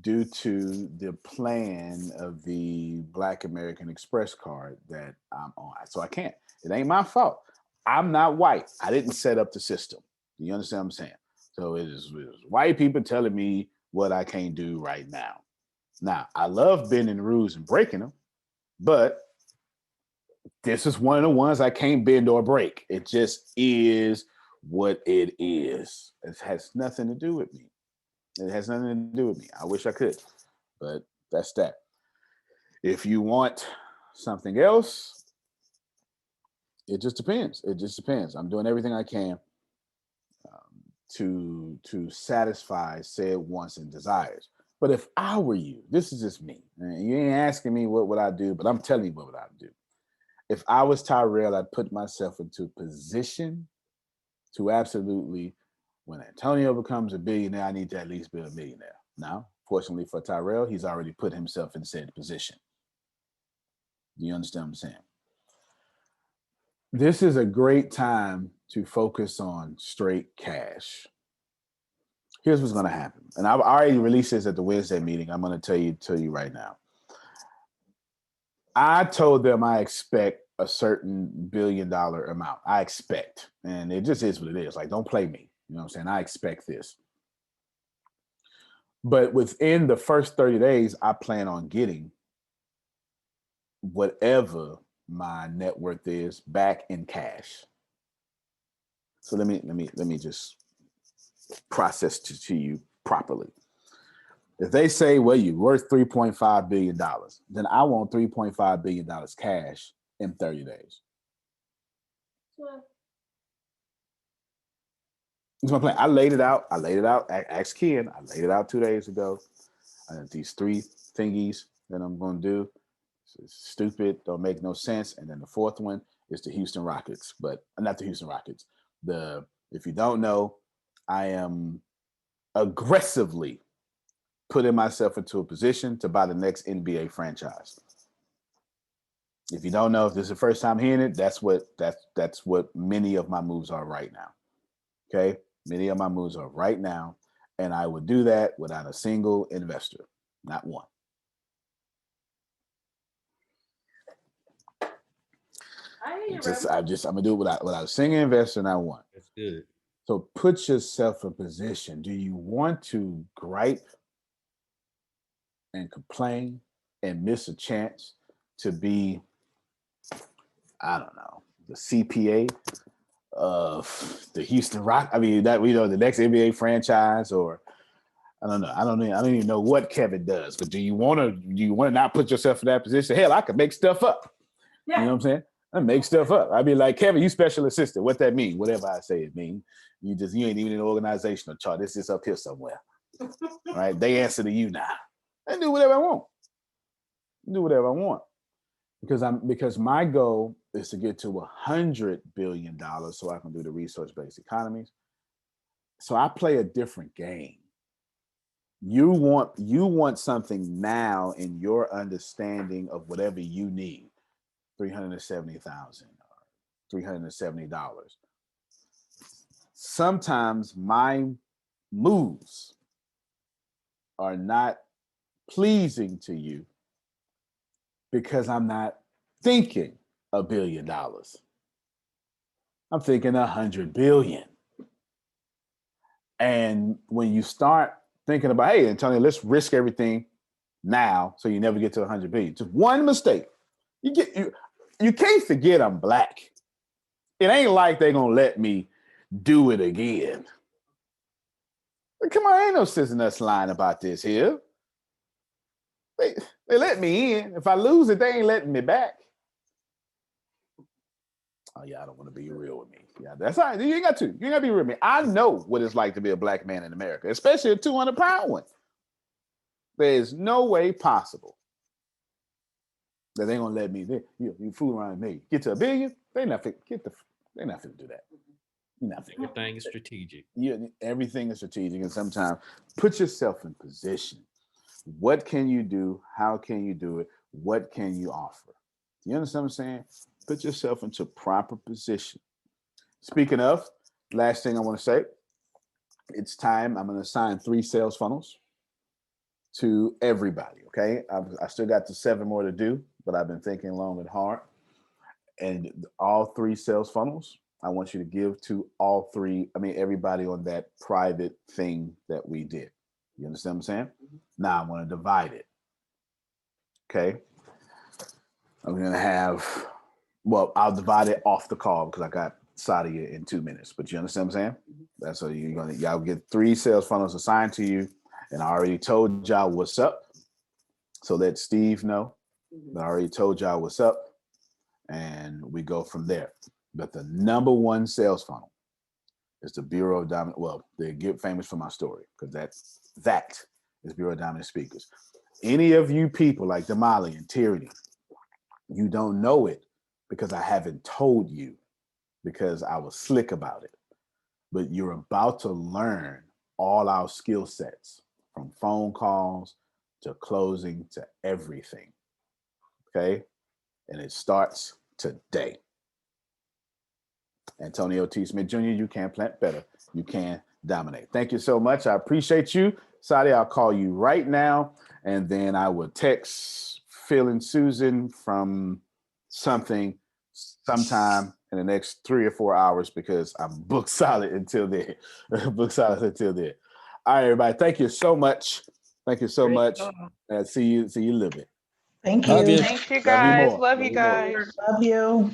due to the plan of the Black American Express card that I'm on. So I can't. It ain't my fault. I'm not white. I didn't set up the system. Do you understand what I'm saying? So it is white people telling me what I can't do right now. Now, I love bending rules and breaking them, but this is one of the ones I can't bend or break. It just is what it is. It has nothing to do with me. It has nothing to do with me. I wish I could, but that's that. If you want something else, it just depends. It just depends. I'm doing everything I can to satisfy said wants and desires. But if I were you, this is just me. And you ain't asking me what would I do, but I'm telling you what would I do. If I was Tyrell, I'd put myself into position to absolutely, when Antonio becomes a billionaire, I need to at least be a millionaire. Now, fortunately for Tyrell, he's already put himself in said position. Do you understand what I'm saying? This is a great time to focus on straight cash. Here's what's going to happen. And I've already released this at the Wednesday meeting. I'm going to tell you right now. I told them I expect a certain $1 billion amount. I expect, and it just is what it is. Like, don't play me. You know what I'm saying? I expect this. But within the first 30 days, I plan on getting whatever my net worth is back in cash. So let me just process to you properly. If they say, well, you're worth $3.5 billion, then I want $3.5 billion cash in 30 days. That's my plan. I laid it out. Ask Ken. I laid it out 2 days ago. These 3 thingies that I'm going to do. It's stupid. Don't make no sense. And then the 4th one is the Houston Rockets, but not the Houston Rockets. If you don't know, I am aggressively putting myself into a position to buy the next NBA franchise. If you don't know, if this is the first time hearing it, that's what many of my moves are right now. Okay, many of my moves are right now, and I would do that without a single investor, not one. I'm gonna do it without a single investor, not one. That's good. So put yourself in position. Do you want to gripe and complain and miss a chance to be, I don't know, the CPA of the Houston Rock? I mean, that the next NBA franchise, or I don't know. I don't even know what Kevin does. But do you want to not put yourself in that position? Hell, I could make stuff up. Yeah. You know what I'm saying? I make stuff up. I'd be like, Kevin, you special assistant. What that mean? Whatever I say it mean. You ain't even in an organizational chart. This is up here somewhere. Right? They answer to you now. I do whatever I want. Because my goal is to get to $100 billion so I can do the resource-based economies. So I play a different game. You want something now in your understanding of whatever you need. $370,000 or $370. Sometimes my moves are not pleasing to you because I'm not thinking $1 billion. I'm thinking 100 billion. And when you start thinking about, hey, Antonio, let's risk everything now so you never get to 100 billion. Just one mistake. You can't forget I'm black. It ain't like they're gonna let me do it again. Come on, ain't no sense in us lying about this here. They let me in. If I lose it, they ain't letting me back. Oh, yeah, I don't want to be real with me. Yeah, that's all right. You ain't got to. You ain't got to be real with me. I know what it's like to be a black man in America, especially a 200-pound one. There's no way possible that they're gonna let me. You fool around with me. Get to $1 billion. They're not fit. They're not fit to do that. Nothing. Everything is strategic. Everything is strategic, and sometimes put yourself in position. What can you do? How can you do it? What can you offer? You understand what I'm saying? Put yourself into proper position. Speaking of, last thing I want to say, it's time. I'm going to assign 3 sales funnels to everybody. Okay, I still got the 7 more to do, but I've been thinking long and hard. And all 3 sales funnels, I want you to give to everybody on that private thing that we did. You understand what I'm saying? Now I'm going to divide it. Okay. I'm going to have, I'll divide it off the call because I got Sadia in 2 minutes, but you understand what I'm saying? That's so y'all get 3 sales funnels assigned to you. And I already told y'all what's up. So let Steve know. I already told y'all what's up. And we go from there. But the number 1 sales funnel is the Bureau of Dominant. Well, they get famous for my story because that is Bureau of Dominant Speakers. Any of you people like Damali and Tyranny, you don't know it because I haven't told you because I was slick about it. But you're about to learn all our skill sets from phone calls to closing to everything. Okay? And it starts today. Antonio T. Smith Jr., you can plant better. You can dominate. Thank you so much. I appreciate you. Sadia, I'll call you right now, and then I will text Phil and Susan from sometime in the next 3 or 4 hours because I'm booked solid until then. All right, everybody. Thank you so much. Thank you so much. See you a little bit. Thank Love you. you. Thank you guys. Love you guys. Love you.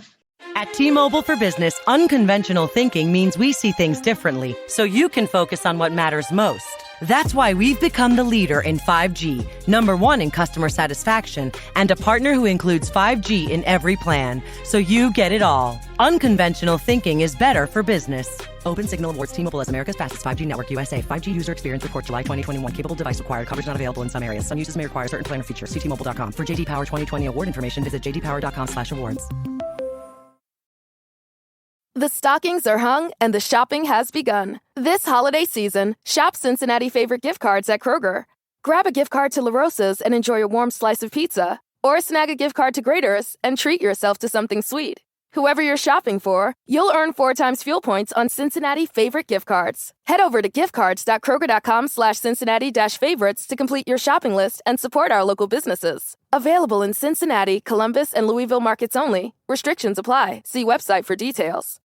At T-Mobile for Business, unconventional thinking means we see things differently, so you can focus on what matters most. That's why we've become the leader in 5G, #1 in customer satisfaction, and a partner who includes 5G in every plan, so you get it all. Unconventional thinking is better for business. Open Signal awards T-Mobile as America's fastest 5G network USA. 5G user experience report July 2021. Capable device required. Coverage not available in some areas. Some uses may require certain plan or features. See T-Mobile.com. For JD Power 2020 award information, visit jdpower.com/awards. The stockings are hung and the shopping has begun. This holiday season, shop Cincinnati favorite gift cards at Kroger. Grab a gift card to La Rosa's and enjoy a warm slice of pizza. Or snag a gift card to Grater's and treat yourself to something sweet. Whoever you're shopping for, you'll earn 4 times fuel points on Cincinnati favorite gift cards. Head over to giftcards.kroger.com/Cincinnati-favorites to complete your shopping list and support our local businesses. Available in Cincinnati, Columbus, and Louisville markets only. Restrictions apply. See website for details.